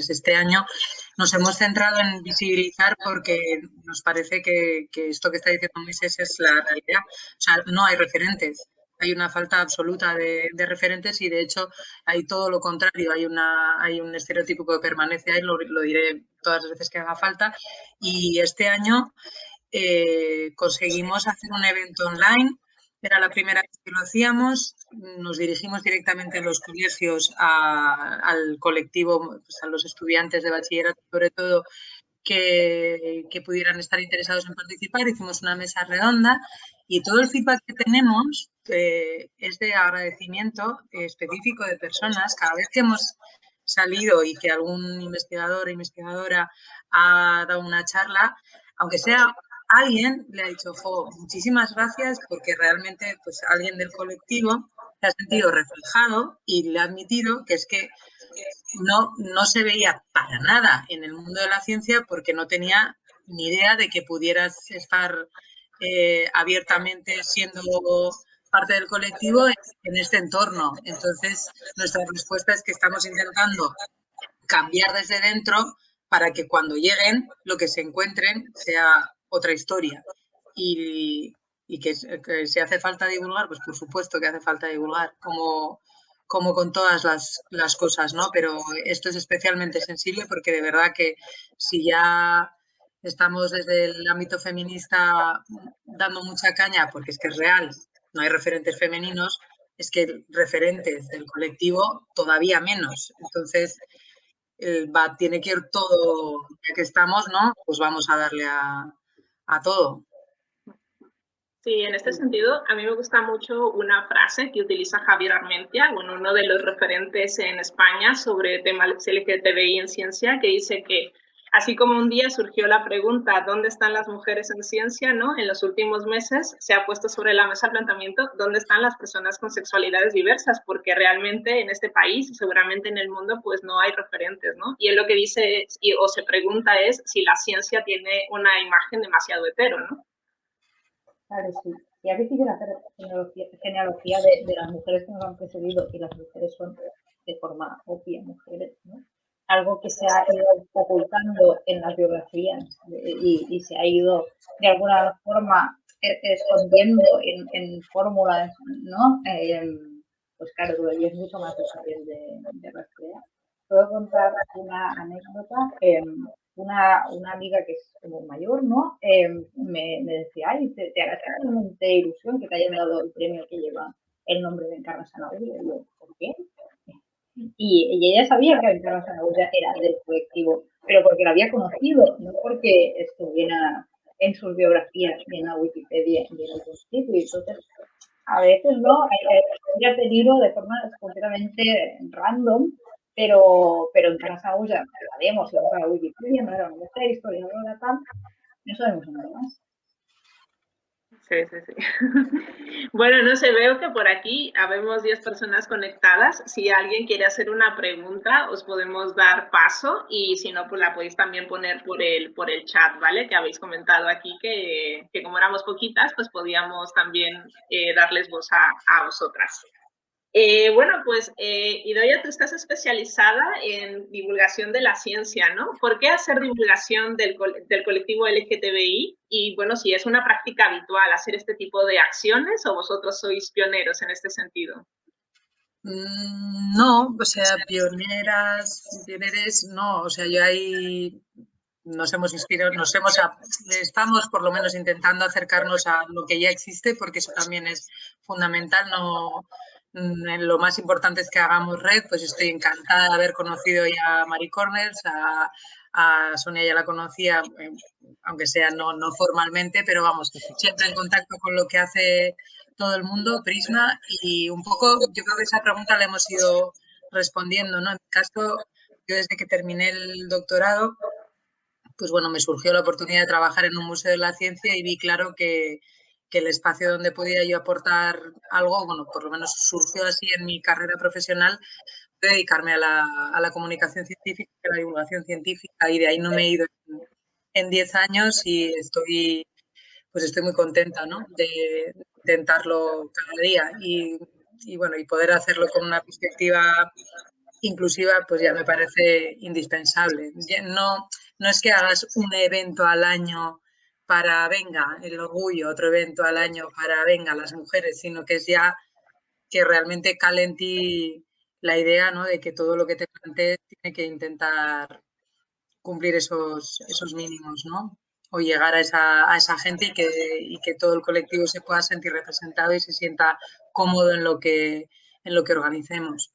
este año, nos hemos centrado en visibilizar porque nos parece que esto que está diciendo Moisés es la realidad. O sea, no hay referentes. Hay una falta absoluta de referentes y, de hecho, hay todo lo contrario. Hay un estereotipo que permanece ahí, lo diré todas las veces que haga falta. Y este año conseguimos hacer un evento online. Era la primera vez que lo hacíamos. Nos dirigimos directamente a los colegios, al colectivo, pues a los estudiantes de bachillerato, sobre todo, que pudieran estar interesados en participar. Hicimos una mesa redonda y todo el feedback que tenemos es de agradecimiento específico de personas. Cada vez que hemos salido y que algún investigador o investigadora ha dado una charla, aunque sea alguien, le ha dicho, muchísimas gracias, porque realmente pues alguien del colectivo se ha sentido reflejado y le ha admitido que es que no se veía para nada en el mundo de la ciencia porque no tenía ni idea de que pudieras estar abiertamente siendo parte del colectivo en este entorno. Entonces, nuestra respuesta es que estamos intentando cambiar desde dentro para que cuando lleguen lo que se encuentren sea otra historia. Y que si hace falta divulgar, pues por supuesto que hace falta divulgar, como con todas las cosas, ¿no? Pero esto es especialmente sensible porque de verdad que si ya estamos desde el ámbito feminista dando mucha caña, porque es que es real, no hay referentes femeninos, es que referentes del colectivo todavía menos. Entonces, tiene que ir todo, ya que estamos, ¿no? Pues vamos a darle a todo. Sí, en este sentido, a mí me gusta mucho una frase que utiliza Javier Armentia, bueno, uno de los referentes en España sobre temas LGTBI en ciencia, que dice que así como un día surgió la pregunta ¿dónde están las mujeres en ciencia? ¿No? En los últimos meses se ha puesto sobre la mesa el planteamiento ¿dónde están las personas con sexualidades diversas? Porque realmente en este país y seguramente en el mundo pues no hay referentes, ¿no? Y él lo que dice o se pregunta es si la ciencia tiene una imagen demasiado hetero, ¿no? Claro, sí. Y es difícil hacer genealogía de las mujeres que nos han precedido y las mujeres son de forma obvia mujeres, ¿no? Algo que se ha ido ocultando en las biografías y se ha ido de alguna forma escondiendo en fórmulas, ¿no? Pues claro, todavía es mucho más difícil de rastrear. Puedo contar una anécdota. Una amiga que es como mayor, ¿no? Me decía, ay, te hará realmente ilusión que te hayan dado el premio que lleva el nombre de Encarna Sanahuja. Y yo, ¿por qué? Y ella sabía que Encarna Sanahuja era del colectivo, pero porque la había conocido, no porque estuviera en sus biografías ni en la Wikipedia ni en algún sitio. Y entonces, a veces, ¿no? Ella ha tenido de forma completamente random, pero en Encarna ya la vemos, si vamos a la Wikipedia, no era una mujer historiadora, tal, no sabemos nada más. Sí, sí, sí. Bueno, no sé, veo que por aquí habemos 10 personas conectadas. Si alguien quiere hacer una pregunta, os podemos dar paso y si no, pues la podéis también poner por el chat, ¿vale? Que habéis comentado aquí que como éramos poquitas, pues podíamos también darles voz a vosotras. Bueno, pues Idoia, tú estás especializada en divulgación de la ciencia, ¿no? ¿Por qué hacer divulgación del colectivo LGTBI? Y bueno, si es una práctica habitual hacer este tipo de acciones o vosotros sois pioneros en este sentido. No, o sea, pioneres, no, o sea, yo ahí nos hemos inspirado, estamos por lo menos intentando acercarnos a lo que ya existe, porque eso también es fundamental, no, lo más importante es que hagamos red, pues estoy encantada de haber conocido ya a Marie Corners, a Sonia ya la conocía, aunque sea no formalmente, pero vamos, siempre en contacto con lo que hace todo el mundo, Prisma, y un poco, yo creo que esa pregunta la hemos ido respondiendo, ¿no? En mi caso, yo desde que terminé el doctorado, pues bueno, me surgió la oportunidad de trabajar en un museo de la ciencia y vi claro que el espacio donde podía yo aportar algo, bueno, por lo menos surgió así en mi carrera profesional, de dedicarme a la comunicación científica, a la divulgación científica, y de ahí no me he ido en 10 años y estoy muy contenta, ¿no? De intentarlo cada día y bueno, y poder hacerlo con una perspectiva inclusiva, pues ya me parece indispensable. No es que hagas un evento al año para, venga, el orgullo, otro evento al año para, venga, las mujeres, sino que es ya que realmente cale en ti la idea, ¿no? De que todo lo que te plantees tiene que intentar cumplir esos mínimos, ¿no? O llegar a esa gente y que todo el colectivo se pueda sentir representado y se sienta cómodo en lo que organicemos.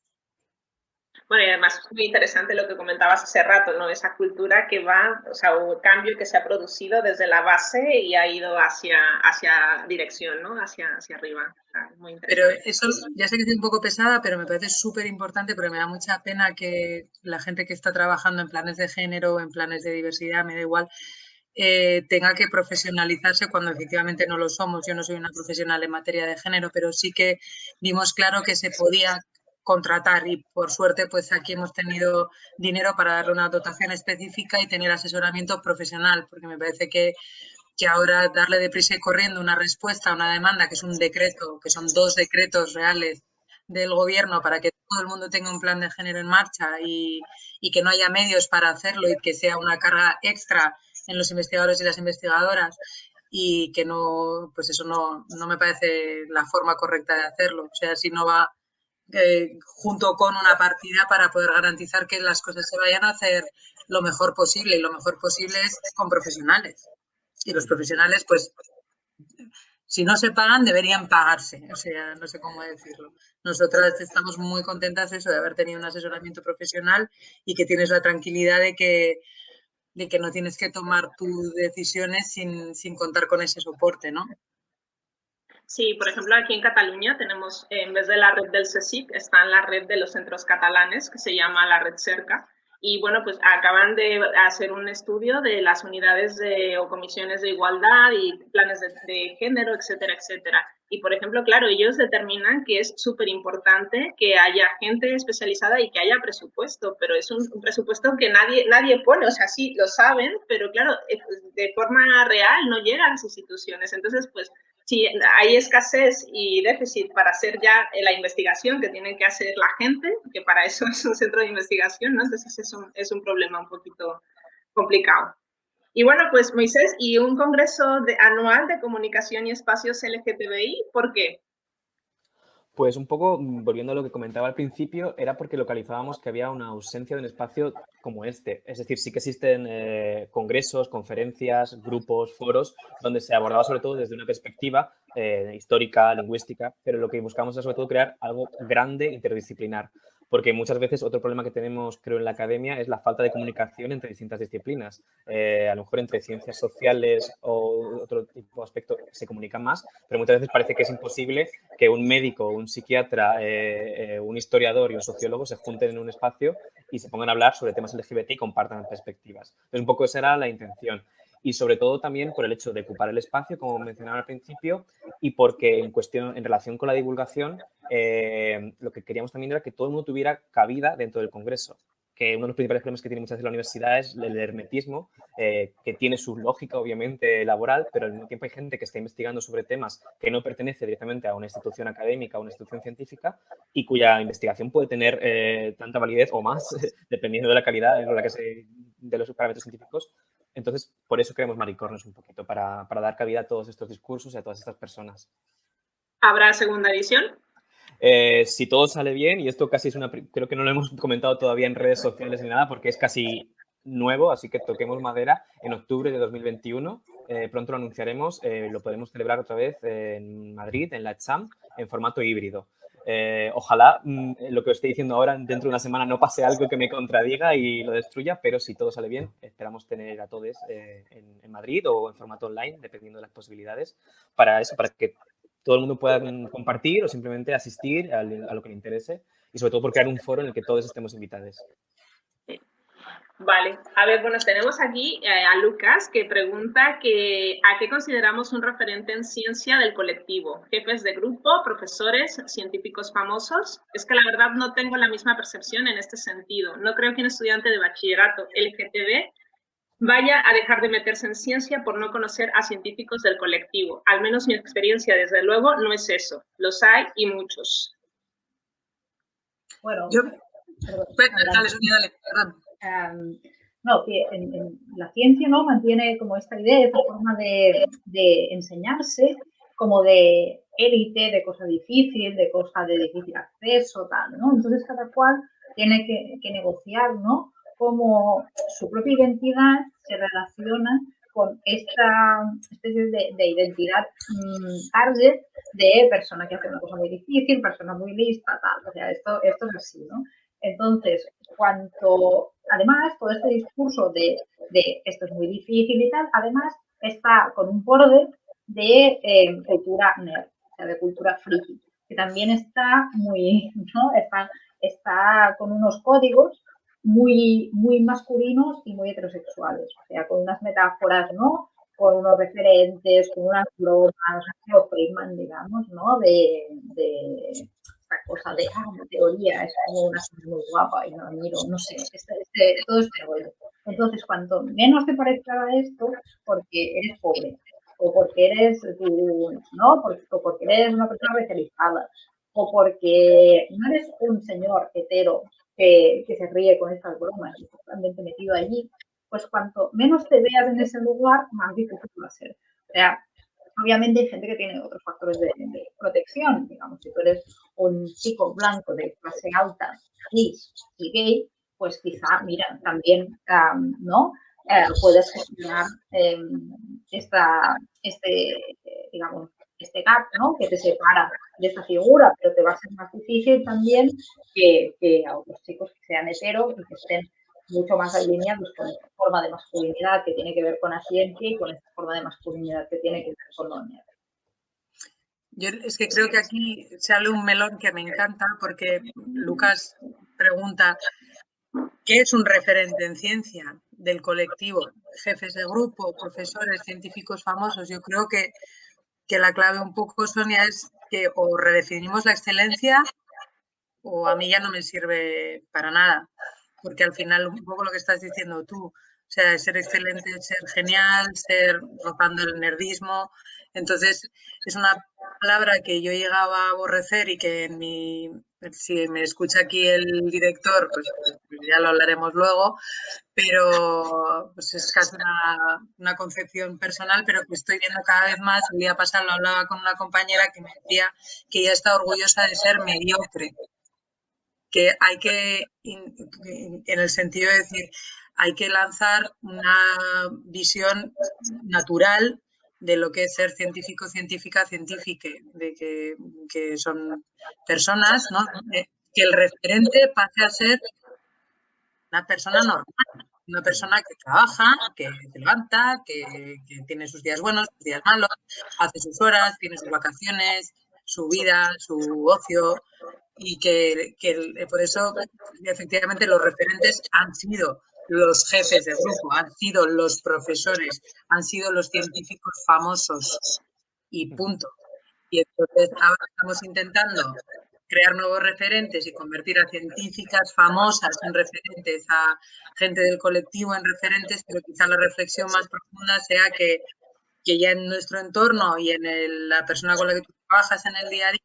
Bueno, y además es muy interesante lo que comentabas hace rato, ¿no? Esa cultura que va, o sea, un cambio que se ha producido desde la base y ha ido hacia dirección, ¿no? Hacia arriba. O sea, muy Pero interesante. eso, ya sé que soy un poco pesada, pero me parece súper importante, pero me da mucha pena que la gente que está trabajando en planes de género o en planes de diversidad, me da igual, tenga que profesionalizarse cuando efectivamente no lo somos. Yo no soy una profesional en materia de género, pero sí que vimos claro que se podía contratar y por suerte pues aquí hemos tenido dinero para darle una dotación específica y tener asesoramiento profesional, porque me parece que ahora darle deprisa y corriendo una respuesta a una demanda, que es un decreto, que son 2 decretos reales del gobierno para que todo el mundo tenga un plan de género en marcha y que no haya medios para hacerlo y que sea una carga extra en los investigadores y las investigadoras y que no, pues eso no me parece la forma correcta de hacerlo. O sea, si no va junto con una partida para poder garantizar que las cosas se vayan a hacer lo mejor posible y lo mejor posible es con profesionales. Y los profesionales, pues, si no se pagan, deberían pagarse. O sea, no sé cómo decirlo. Nosotras estamos muy contentas de eso, de haber tenido un asesoramiento profesional y que tienes la tranquilidad de que no tienes que tomar tus decisiones sin contar con ese soporte, ¿no? Sí, por ejemplo, aquí en Cataluña tenemos, en vez de la red del CSIC, está en la red de los centros catalanes, que se llama la red Cerca. Y bueno, pues acaban de hacer un estudio de las unidades o comisiones de igualdad y planes de género, etcétera, etcétera. Y por ejemplo, claro, ellos determinan que es súper importante que haya gente especializada y que haya presupuesto, pero es un presupuesto que nadie pone, o sea, sí, lo saben, pero claro, de forma real no llega a las instituciones. Entonces, pues si hay escasez y déficit para hacer ya la investigación que tienen que hacer la gente, que para eso es un centro de investigación, ¿no? Entonces es un problema un poquito complicado. Y bueno, pues Moisés, ¿y un congreso anual de comunicación y espacios LGTBI? ¿Por qué? Pues un poco, volviendo a lo que comentaba al principio, era porque localizábamos que había una ausencia de un espacio como este. Es decir, sí que existen congresos, conferencias, grupos, foros, donde se abordaba sobre todo desde una perspectiva histórica, lingüística, pero lo que buscamos es sobre todo crear algo grande, interdisciplinar. Porque muchas veces otro problema que tenemos, creo, en la academia es la falta de comunicación entre distintas disciplinas. A lo mejor entre ciencias sociales o otro tipo de aspecto se comunican más, pero muchas veces parece que es imposible que un médico, un psiquiatra, un historiador y un sociólogo se junten en un espacio y se pongan a hablar sobre temas LGBT y compartan perspectivas. Entonces, un poco esa era la intención. y sobre todo también por el hecho de ocupar el espacio, como mencionaba al principio, y porque en relación con la divulgación, lo que queríamos también era que todo el mundo tuviera cabida dentro del Congreso, que uno de los principales problemas que tiene muchas veces la universidad es el hermetismo, que tiene su lógica, obviamente, laboral, pero al mismo tiempo hay gente que está investigando sobre temas que no pertenece directamente a una institución académica o una institución científica y cuya investigación puede tener tanta validez o más, dependiendo de la calidad de los parámetros científicos. Entonces, por eso queremos maricornos un poquito, para dar cabida a todos estos discursos y a todas estas personas. ¿Habrá segunda edición? Si todo sale bien, y esto casi es creo que no lo hemos comentado todavía en redes sociales ni nada, porque es casi nuevo, así que toquemos madera, en octubre de 2021. Pronto lo anunciaremos, lo podremos celebrar otra vez en Madrid, en la ETSAM, en formato híbrido. Ojalá lo que os estoy diciendo ahora dentro de una semana no pase algo que me contradiga y lo destruya, pero si todo sale bien, esperamos tener a todos en Madrid o en formato online, dependiendo de las posibilidades, para eso, para que todo el mundo pueda compartir o simplemente asistir a lo que le interese y sobre todo por crear un foro en el que todos estemos invitados. Vale, a ver, bueno, tenemos aquí a Lucas que pregunta a qué consideramos un referente en ciencia del colectivo, jefes de grupo, profesores, científicos famosos. Es que la verdad no tengo la misma percepción en este sentido. No creo que un estudiante de bachillerato LGTB vaya a dejar de meterse en ciencia por no conocer a científicos del colectivo. Al menos mi experiencia, desde luego, no es eso. Los hay y muchos. Bueno, dale, perdón. No, que en la ciencia, ¿no?, mantiene como esta idea, esta forma de enseñarse como de élite, de cosa difícil, de cosa de difícil acceso, tal, ¿no? Entonces cada cual tiene que negociar, ¿no?, cómo su propia identidad se relaciona con esta especie de identidad target de persona que hace una cosa muy difícil, persona muy lista, tal. O sea, esto es así, ¿no? Entonces, además, todo este discurso de esto es muy difícil y tal, además está con un borde de cultura nerd, o sea, de cultura friki, que también está muy, ¿no? Está con unos códigos muy, muy masculinos y muy heterosexuales, o sea, con unas metáforas, ¿no?, con unos referentes, con unas bromas, Leo Friedman, digamos, ¿no?, de esta cosa de, la teoría es como una cosa muy guapa y no la miro, no sé, todo este rollo. Entonces, cuanto menos te parezca esto, porque eres pobre, o porque eres ¿no?, o porque eres una persona racializada, o porque no eres un señor hetero que se ríe con estas bromas y está totalmente metido allí, pues cuanto menos te veas en ese lugar, más difícil va a ser. O sea, obviamente hay gente que tiene otros factores de protección. Digamos, si tú eres un chico blanco de clase alta, cis y gay, pues quizá, mira, también, ¿no?, puedes gestionar digamos, este gap, ¿no?, que te separa de esta figura, pero te va a ser más difícil también que a otros chicos que sean heteros y que estén mucho más alineados con esta forma de masculinidad que tiene que ver con la ciencia y con esta forma de masculinidad que tiene que ver con lo nerd. Yo es que creo que aquí sale un melón que me encanta porque Lucas pregunta ¿qué es un referente en ciencia del colectivo? Jefes de grupo, profesores, científicos famosos. Yo creo que la clave un poco, Sonia, es que o redefinimos la excelencia o a mí ya no me sirve para nada, porque al final un poco lo que estás diciendo tú, o sea, ser excelente, ser genial, ser rozando el nerdismo. Entonces, es una palabra que yo llegaba a aborrecer y que si me escucha aquí el director, pues ya lo hablaremos luego, pero pues es casi una concepción personal, pero que estoy viendo cada vez más. El día pasado lo hablaba con una compañera que me decía que ella está orgullosa de ser mediocre, que hay que, en el sentido de decir, hay que lanzar una visión natural de lo que es ser científico, científica, científica, de que son personas, ¿no?, que el referente pase a ser una persona normal, una persona que trabaja, que se levanta, que tiene sus días buenos, sus días malos, hace sus horas, tiene sus vacaciones, su vida, su ocio, y que por eso efectivamente los referentes han sido los jefes de grupo, han sido los profesores, han sido los científicos famosos y punto. Y entonces ahora estamos intentando crear nuevos referentes y convertir a científicas famosas en referentes, a gente del colectivo en referentes, pero quizá la reflexión más profunda sea que ya en nuestro entorno y en la persona con la que tú trabajas en el día a día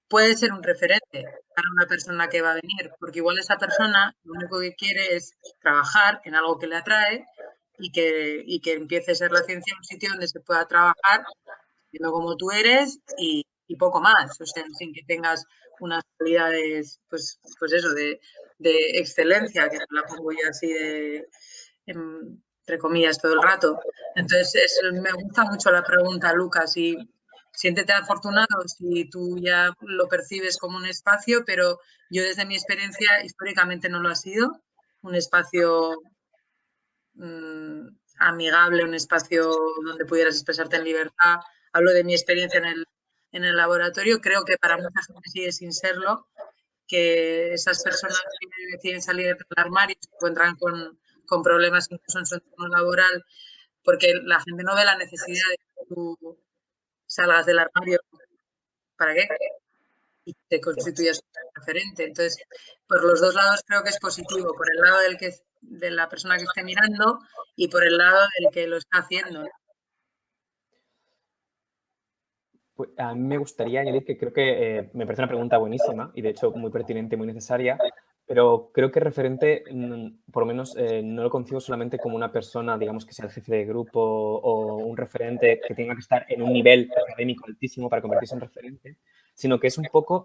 puede ser un referente para una persona que va a venir, porque igual esa persona lo único que quiere es trabajar en algo que le atrae y que empiece a ser la ciencia un sitio donde se pueda trabajar siendo como tú eres y poco más, o sea, sin que tengas unas cualidades, pues eso, de excelencia, que la pongo yo así entre comillas todo el rato. Entonces, me gusta mucho la pregunta, Lucas, y siéntete afortunado si tú ya lo percibes como un espacio, pero yo desde mi experiencia históricamente no lo ha sido, un espacio amigable, un espacio donde pudieras expresarte en libertad. Hablo de mi experiencia en el laboratorio. Creo que para mucha gente sigue sin serlo, que esas personas que deciden salir del armario se encuentran con problemas incluso en su entorno laboral, porque la gente no ve la necesidad de que tú salgas del armario. ¿Para qué? Y te constituyas un referente. Entonces, por los dos lados creo que es positivo, por el lado de la persona que esté mirando y por el lado del que lo está haciendo. Pues a mí me gustaría añadir que creo que me parece una pregunta buenísima y de hecho muy pertinente, muy necesaria, pero creo que referente, por lo menos no lo concibo solamente como una persona, digamos, que sea el jefe de grupo o un referente que tenga que estar en un nivel académico altísimo para convertirse en referente, sino que es un poco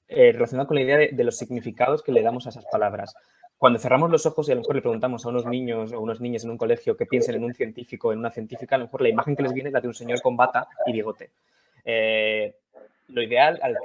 relacionado con la idea de los significados que le damos a esas palabras. Cuando cerramos los ojos y a lo mejor le preguntamos a unos niños o unas niñas en un colegio que piensen en un científico o en una científica, a lo mejor la imagen que les viene es la de un señor con bata y bigote. Lo ideal al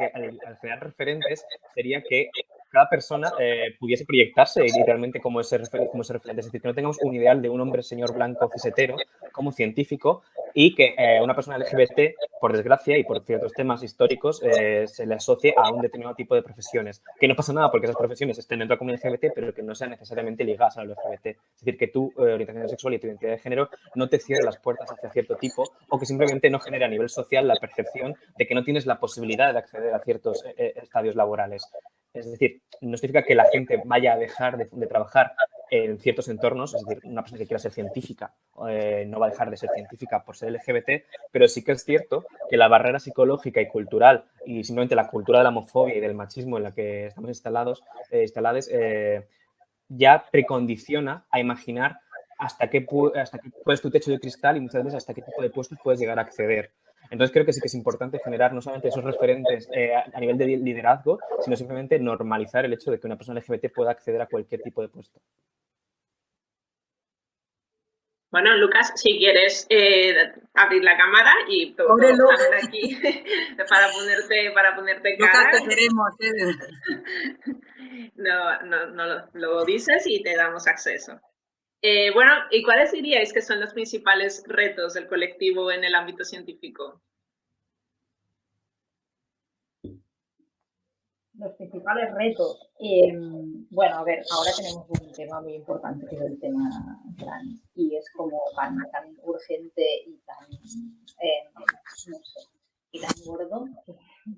crear referentes sería que cada persona pudiese proyectarse literalmente como ese referente. Es decir, que no tengamos un ideal de un hombre señor blanco cisetero como científico y que una persona LGBT, por desgracia y por ciertos temas históricos, se le asocie a un determinado tipo de profesiones. Que no pasa nada porque esas profesiones estén dentro de la comunidad LGBT, pero que no sean necesariamente ligadas a lo LGBT. Es decir, que tu orientación sexual y tu identidad de género no te cierre las puertas hacia cierto tipo o que simplemente no genere a nivel social la percepción de que no tienes la posibilidad de acceder a ciertos estadios laborales. Es decir, no significa que la gente vaya a dejar de trabajar en ciertos entornos, es decir, una persona que quiera ser científica no va a dejar de ser científica por ser LGBT, pero sí que es cierto que la barrera psicológica y cultural y simplemente la cultura de la homofobia y del machismo en la que estamos instalados ya precondiciona a imaginar hasta qué puedes tu techo de cristal y muchas veces hasta qué tipo de puestos puedes llegar a acceder. Entonces creo que sí que es importante generar no solamente esos referentes a nivel de liderazgo, sino simplemente normalizar el hecho de que una persona LGBT pueda acceder a cualquier tipo de puesto. Bueno, Lucas, si quieres abrir la cámara y todo aquí para ponerte cara. Lucas, te queremos. No lo dices y te damos acceso. Bueno, ¿y cuáles diríais que son los principales retos del colectivo en el ámbito científico? Los principales retos. Bueno, a ver, ahora tenemos un tema muy importante que es el tema trans y es como tan urgente y tan, no sé, y tan gordo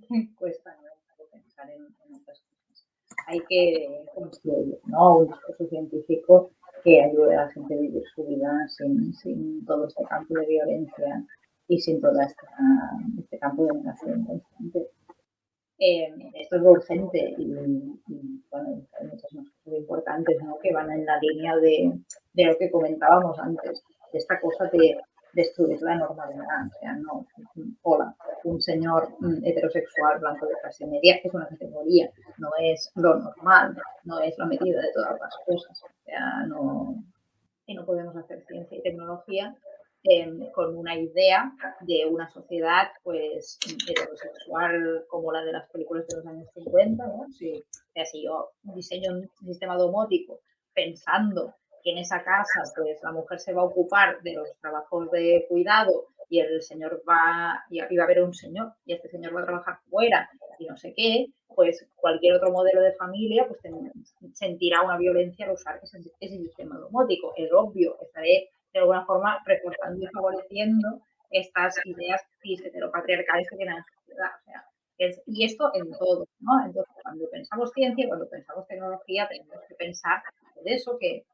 que cuesta mucho pensar en otras cosas. Hay que construir, ¿no?, un discurso científico que ayude a la gente a vivir su vida sin todo este campo de violencia y sin todo este campo de negación constante. Esto es urgente y bueno, hay muchas más cosas importantes, ¿no?, que van en la línea de lo que comentábamos antes, de esta cosa de destruir la normalidad. O sea, no, hola, un señor heterosexual blanco de clase media es una categoría, no es lo normal, no es la medida de todas las cosas. O sea, no podemos hacer ciencia y tecnología con una idea de una sociedad pues heterosexual como la de las películas de los años 50, ¿no? Si yo diseño un sistema domótico pensando que en esa casa pues la mujer se va a ocupar de los trabajos de cuidado y el señor va a haber un señor y este señor va a trabajar fuera y no sé qué, pues cualquier otro modelo de familia pues sentirá una violencia al usar ese sistema domótico. Es obvio, estaré de alguna forma reforzando y favoreciendo estas ideas cis heteropatriarcales que tienen en la sociedad. O sea, y esto en todo, ¿no? Entonces, cuando pensamos ciencia, cuando pensamos tecnología, tenemos que pensar de eso, que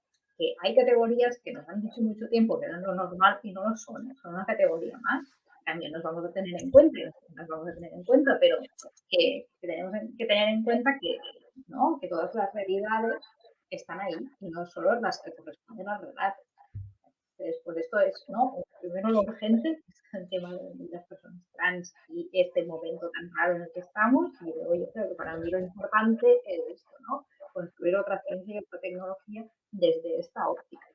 hay categorías que nos han dicho mucho tiempo que eran lo normal y no lo son una categoría más. También nos vamos a tener en cuenta, pero que tenemos que tener en cuenta que, ¿no? Que todas las realidades están ahí y no solo las que corresponden al relato. Después esto es, ¿no? Primero lo urgente, es el tema de las personas trans y este momento tan raro en el que estamos, y luego yo creo que para mí lo importante es esto, ¿no? Construir otra ciencia y otra tecnología desde esta óptica.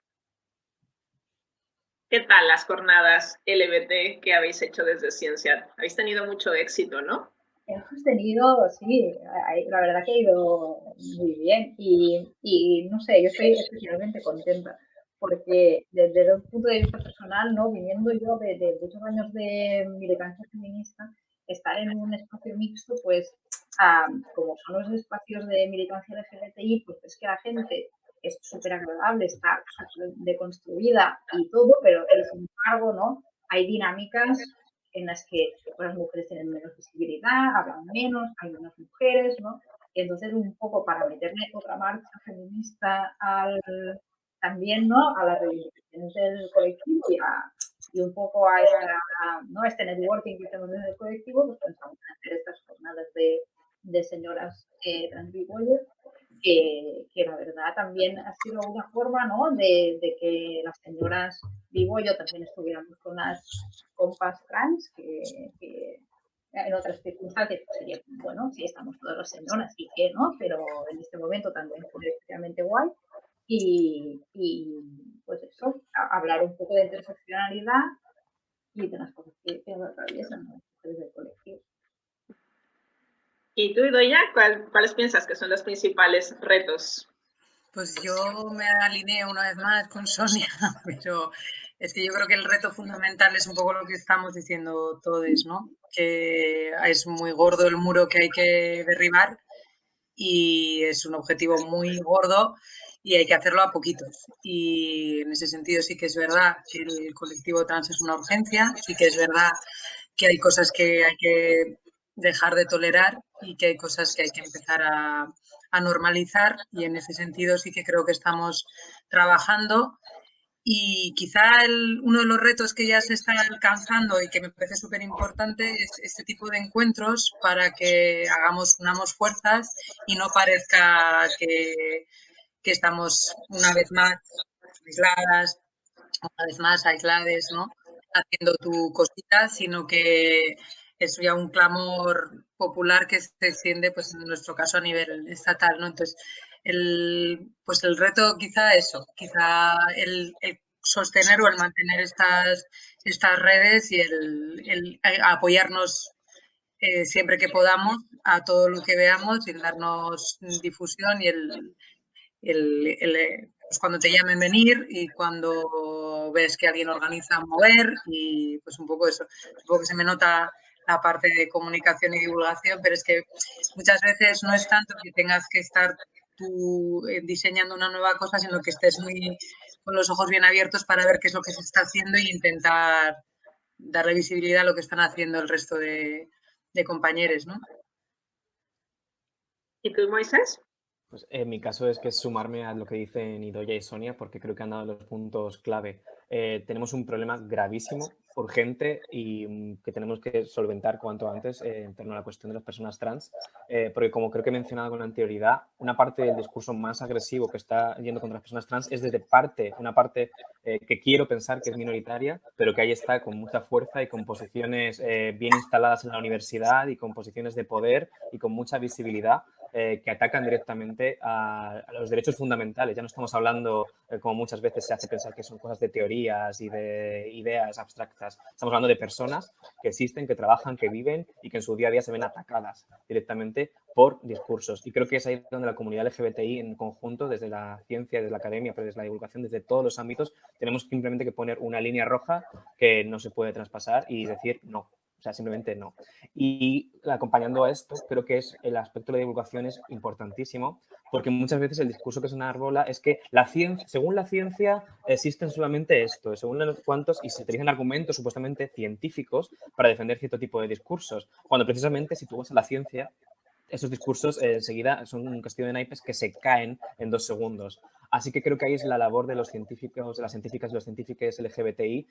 ¿Qué tal las jornadas LBT que habéis hecho desde Ciencia? Habéis tenido mucho éxito, ¿no? Hemos tenido, sí, la verdad que ha ido muy bien y no sé, yo estoy especialmente contenta porque desde un punto de vista personal, ¿no? Viniendo yo de muchos años de militancia feminista, estar en un espacio mixto, pues como son los espacios de militancia LGBTI, pues es que la gente es súper agradable, está súper deconstruida y todo, pero sin embargo, ¿no? Hay dinámicas en las que las mujeres tienen menos visibilidad, hablan menos, hay menos mujeres, ¿no? Y entonces un poco para meterle otra marcha feminista también, ¿no? A las reivindicaciones del colectivo y un poco a ¿no? Este networking que tenemos en el colectivo, pues pensamos en hacer estas jornadas de señoras transbipolar, que la verdad también ha sido una forma, ¿no? De que las señoras bibollo también estuviéramos con las compas trans, que en otras circunstancias pues sería, bueno, sí, estamos todas las señoras, sí que, ¿no? Pero en este momento también fue especialmente guay. Y pues eso, hablar un poco de interseccionalidad y de las cosas que nos atraviesan, ¿no? Desde el colectivo. ¿Y tú, Idoia, cuáles piensas que son los principales retos? Pues yo me alineé una vez más con Sonia, pero es que yo creo que el reto fundamental es un poco lo que estamos diciendo todos, ¿no? Que es muy gordo el muro que hay que derribar y es un objetivo muy gordo y hay que hacerlo a poquitos. Y en ese sentido sí que es verdad que el colectivo trans es una urgencia, sí que es verdad que hay cosas que hay que dejar de tolerar y que hay cosas que hay que empezar a normalizar, y en ese sentido sí que creo que estamos trabajando. Y quizá uno de los retos que ya se está alcanzando y que me parece súper importante es este tipo de encuentros para que unamos fuerzas y no parezca que estamos una vez más aisladas, una vez más aislades, ¿no? Haciendo tu cosita, sino que es ya un clamor popular que se extiende, pues en nuestro caso a nivel estatal, ¿no? Entonces, pues el reto quizá el sostener o el mantener estas redes y el apoyarnos siempre que podamos a todo lo que veamos y el darnos difusión y pues cuando te llamen venir y cuando ves que alguien organiza mover y pues un poco eso. Supongo que se me nota la parte de comunicación y divulgación, pero es que muchas veces no es tanto que tengas que estar tú diseñando una nueva cosa, sino que estés muy con los ojos bien abiertos para ver qué es lo que se está haciendo e intentar darle visibilidad a lo que están haciendo el resto de compañeros, ¿no? ¿Y tú, Moisés? Pues en mi caso es que sumarme a lo que dicen Idoia y Sonia, porque creo que han dado los puntos clave. Tenemos un problema gravísimo, urgente y que tenemos que solventar cuanto antes en torno a la cuestión de las personas trans, porque como creo que he mencionado con anterioridad, una parte del discurso más agresivo que está yendo contra las personas trans es una parte que quiero pensar que es minoritaria, pero que ahí está con mucha fuerza y con posiciones bien instaladas en la universidad y con posiciones de poder y con mucha visibilidad, que atacan directamente a los derechos fundamentales. Ya no estamos hablando, como muchas veces se hace pensar, que son cosas de teorías y de ideas abstractas. Estamos hablando de personas que existen, que trabajan, que viven y que en su día a día se ven atacadas directamente por discursos. Y creo que es ahí donde la comunidad LGBTI en conjunto, desde la ciencia, desde la academia, pero desde la divulgación, desde todos los ámbitos, tenemos simplemente que poner una línea roja que no se puede traspasar y decir no. O sea, simplemente no. Y acompañando a esto, creo que es el aspecto de la divulgación es importantísimo, porque muchas veces el discurso que se enarbola es que la ciencia, según la ciencia existen solamente esto, según unos cuantos, y se utilizan argumentos supuestamente científicos para defender cierto tipo de discursos, cuando precisamente si tú vas a la ciencia, esos discursos enseguida son un castillo de naipes que se caen en 2 segundos. Así que creo que ahí es la labor de los científicos, de las científicas y los científicos LGBTI,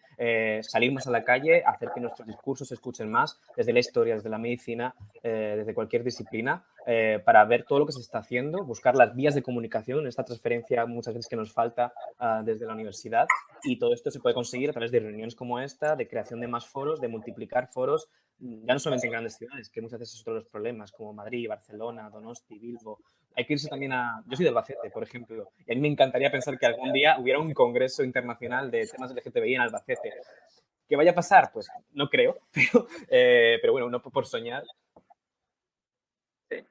salir más a la calle, hacer que nuestros discursos se escuchen más desde la historia, desde la medicina, desde cualquier disciplina, para ver todo lo que se está haciendo, buscar las vías de comunicación, esta transferencia muchas veces que nos falta desde la universidad. Y todo esto se puede conseguir a través de reuniones como esta, de creación de más foros, de multiplicar foros, ya no solamente en grandes ciudades, que muchas veces es otro de los problemas, como Madrid, Barcelona, Donosti, Bilbo. Hay que irse también a... Yo soy de Albacete, por ejemplo, y a mí me encantaría pensar que algún día hubiera un congreso internacional de temas LGTBI en Albacete. ¿Qué vaya a pasar? Pues no creo, pero bueno, no por soñar. Sí.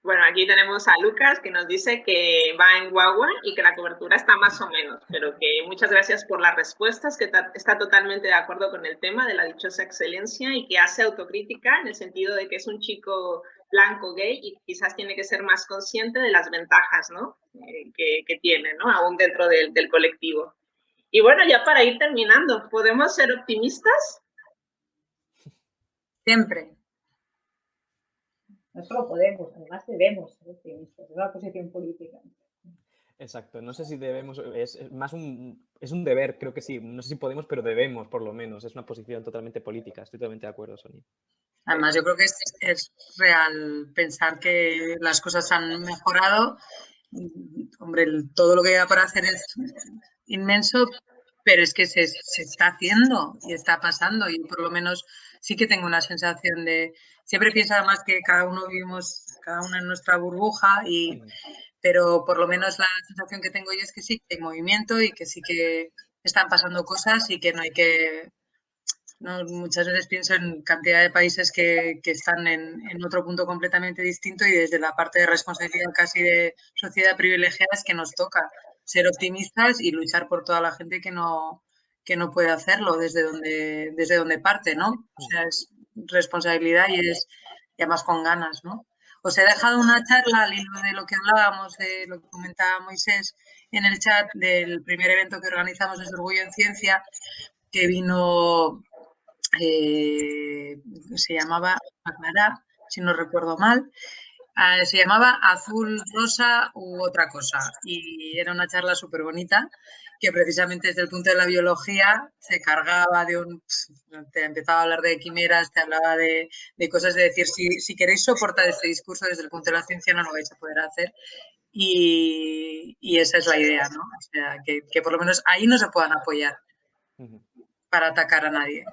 Bueno, aquí tenemos a Lucas que nos dice que va en guagua y que la cobertura está más o menos, pero que muchas gracias por las respuestas, que está totalmente de acuerdo con el tema de la dichosa excelencia y que hace autocrítica en el sentido de que es un chico blanco gay y quizás tiene que ser más consciente de las ventajas, ¿no? Que tiene, ¿no? Aún dentro del colectivo. Y bueno, ya para ir terminando, ¿podemos ser optimistas? Siempre. No solo podemos, además debemos ser optimistas. Es una posición política. Exacto, no sé si debemos, es más es un deber, creo que sí, no sé si podemos, pero debemos por lo menos, es una posición totalmente política, estoy totalmente de acuerdo, Sonia. Además, yo creo que es real pensar que las cosas han mejorado. Hombre, todo lo que hay para hacer es inmenso, pero es que se está haciendo y está pasando. Y por lo menos sí que tengo una sensación de. Siempre pienso además que cada uno vivimos, cada una en nuestra burbuja, pero por lo menos la sensación que tengo yo es que sí que hay movimiento y que sí que están pasando cosas y que no hay que. ¿No? Muchas veces pienso en cantidad de países que están en otro punto completamente distinto y desde la parte de responsabilidad casi de sociedad privilegiada es que nos toca ser optimistas y luchar por toda la gente que no puede hacerlo desde donde parte, ¿no? O sea, es responsabilidad y además con ganas, ¿no? Os he dejado una charla al hilo de lo que hablábamos, de lo que comentaba Moisés en el chat del primer evento que organizamos desde Orgullo en Ciencia, que vino se llamaba Aclará, si no recuerdo mal, se llamaba Azul, Rosa u otra cosa. Y era una charla súper bonita que precisamente desde el punto de la biología se cargaba de te empezaba a hablar de quimeras, te hablaba de cosas de decir, si queréis soportar este discurso desde el punto de la ciencia no lo vais a poder hacer. Y esa es la idea, ¿no? O sea, que por lo menos ahí no se puedan apoyar para atacar a nadie.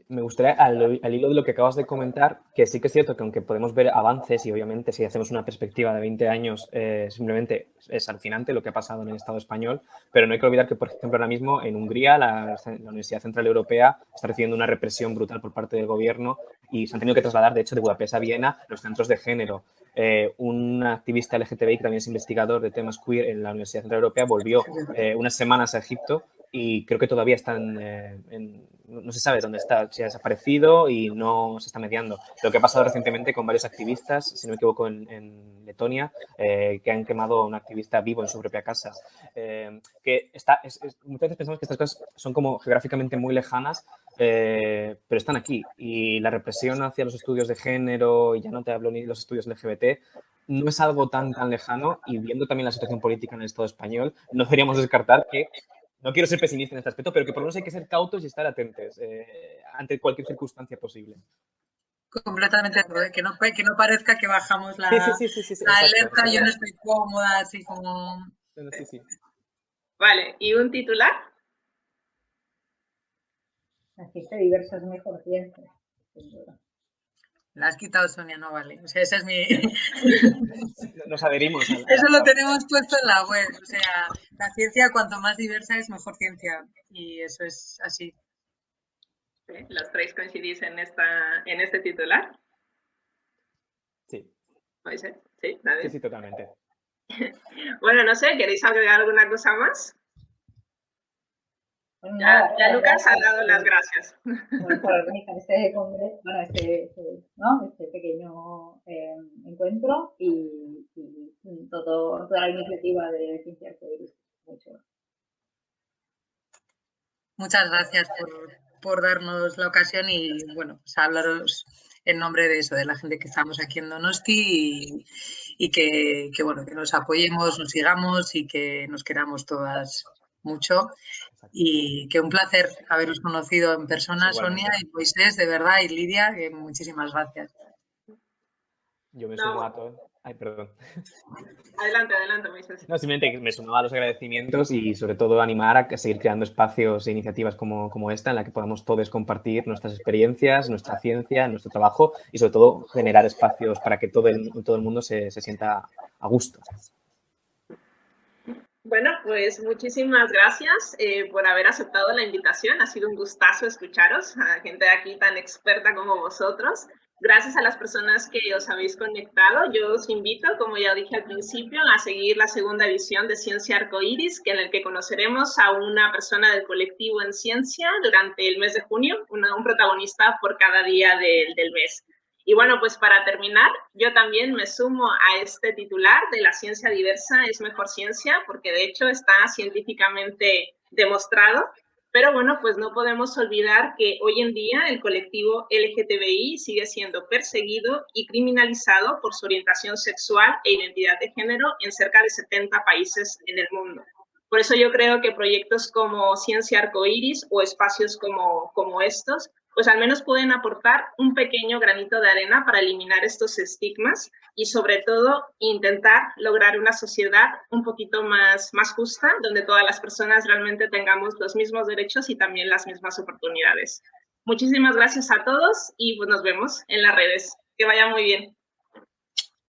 Me gustaría, al hilo de lo que acabas de comentar, que sí que es cierto que aunque podemos ver avances y obviamente si hacemos una perspectiva de 20 años, simplemente es alucinante lo que ha pasado en el Estado español, pero no hay que olvidar que, por ejemplo, ahora mismo en Hungría la Universidad Central Europea está recibiendo una represión brutal por parte del gobierno y se han tenido que trasladar, de hecho, de Budapest a Viena los centros de género. Un activista LGTBI que también es investigador de temas queer en la Universidad Central Europea volvió unas semanas a Egipto y creo que todavía están no se sabe dónde está, si ha desaparecido y no se está mediando. Lo que ha pasado recientemente con varios activistas, si no me equivoco, en Letonia, que han quemado a un activista vivo en su propia casa. Muchas veces pensamos que estas cosas son como geográficamente muy lejanas, pero están aquí. Y la represión hacia los estudios de género, y ya no te hablo ni de los estudios LGBT, no es algo tan lejano, y viendo también la situación política en el Estado español, no deberíamos descartar que, no quiero ser pesimista en este aspecto, pero que por lo menos hay que ser cautos y estar atentos ante cualquier circunstancia posible. Completamente de acuerdo, que no parezca que bajamos la, Sí, la alerta, yo no estoy cómoda, así como... Sí. Vale, ¿y un titular? La ciencia diversa es mejor ciencia, sin duda. La has quitado, Sonia, no vale. O sea, ese es mi... Nos adherimos. Eso lo tenemos puesto en la web. O sea, la ciencia, cuanto más diversa es, mejor ciencia. Y eso es así. ¿Sí? ¿Los tres coincidís en este titular? Sí. ¿Sí? ¿Nadie? Sí, totalmente. Bueno, no sé, ¿queréis agregar alguna cosa más? Bueno, Ya Lucas ha dado las gracias. Bueno, por organizar este congreso, bueno, este pequeño encuentro y toda la iniciativa de Ciencia Arcoíris. Muchas gracias por darnos la ocasión y, bueno, pues hablaros en nombre de eso, de la gente que estamos aquí en Donosti y que nos apoyemos, nos sigamos y que nos queramos todas mucho. Y que un placer haberos conocido en persona, Sonia y Moisés, de verdad, y Lidia, que muchísimas gracias. Yo me sumo a todo. Ay, perdón. Adelante, Moisés. No, simplemente me sumo a los agradecimientos y sobre todo animar a seguir creando espacios e iniciativas como esta en la que podamos todos compartir nuestras experiencias, nuestra ciencia, nuestro trabajo y sobre todo generar espacios para que todo el mundo se sienta a gusto. Bueno, pues muchísimas gracias por haber aceptado la invitación. Ha sido un gustazo escucharos, a gente de aquí tan experta como vosotros. Gracias a las personas que os habéis conectado. Yo os invito, como ya dije al principio, a seguir la segunda edición de Ciencia Arcoíris, en el que conoceremos a una persona del colectivo en ciencia durante el mes de junio, un protagonista por cada día del mes. Y bueno, pues para terminar, yo también me sumo a este titular de la ciencia diversa es mejor ciencia, porque de hecho está científicamente demostrado. Pero bueno, pues no podemos olvidar que hoy en día el colectivo LGTBI sigue siendo perseguido y criminalizado por su orientación sexual e identidad de género en cerca de 70 países en el mundo. Por eso yo creo que proyectos como Ciencia Arcoíris o espacios como estos pues al menos pueden aportar un pequeño granito de arena para eliminar estos estigmas y sobre todo intentar lograr una sociedad un poquito más justa, donde todas las personas realmente tengamos los mismos derechos y también las mismas oportunidades. Muchísimas gracias a todos y pues nos vemos en las redes. Que vaya muy bien.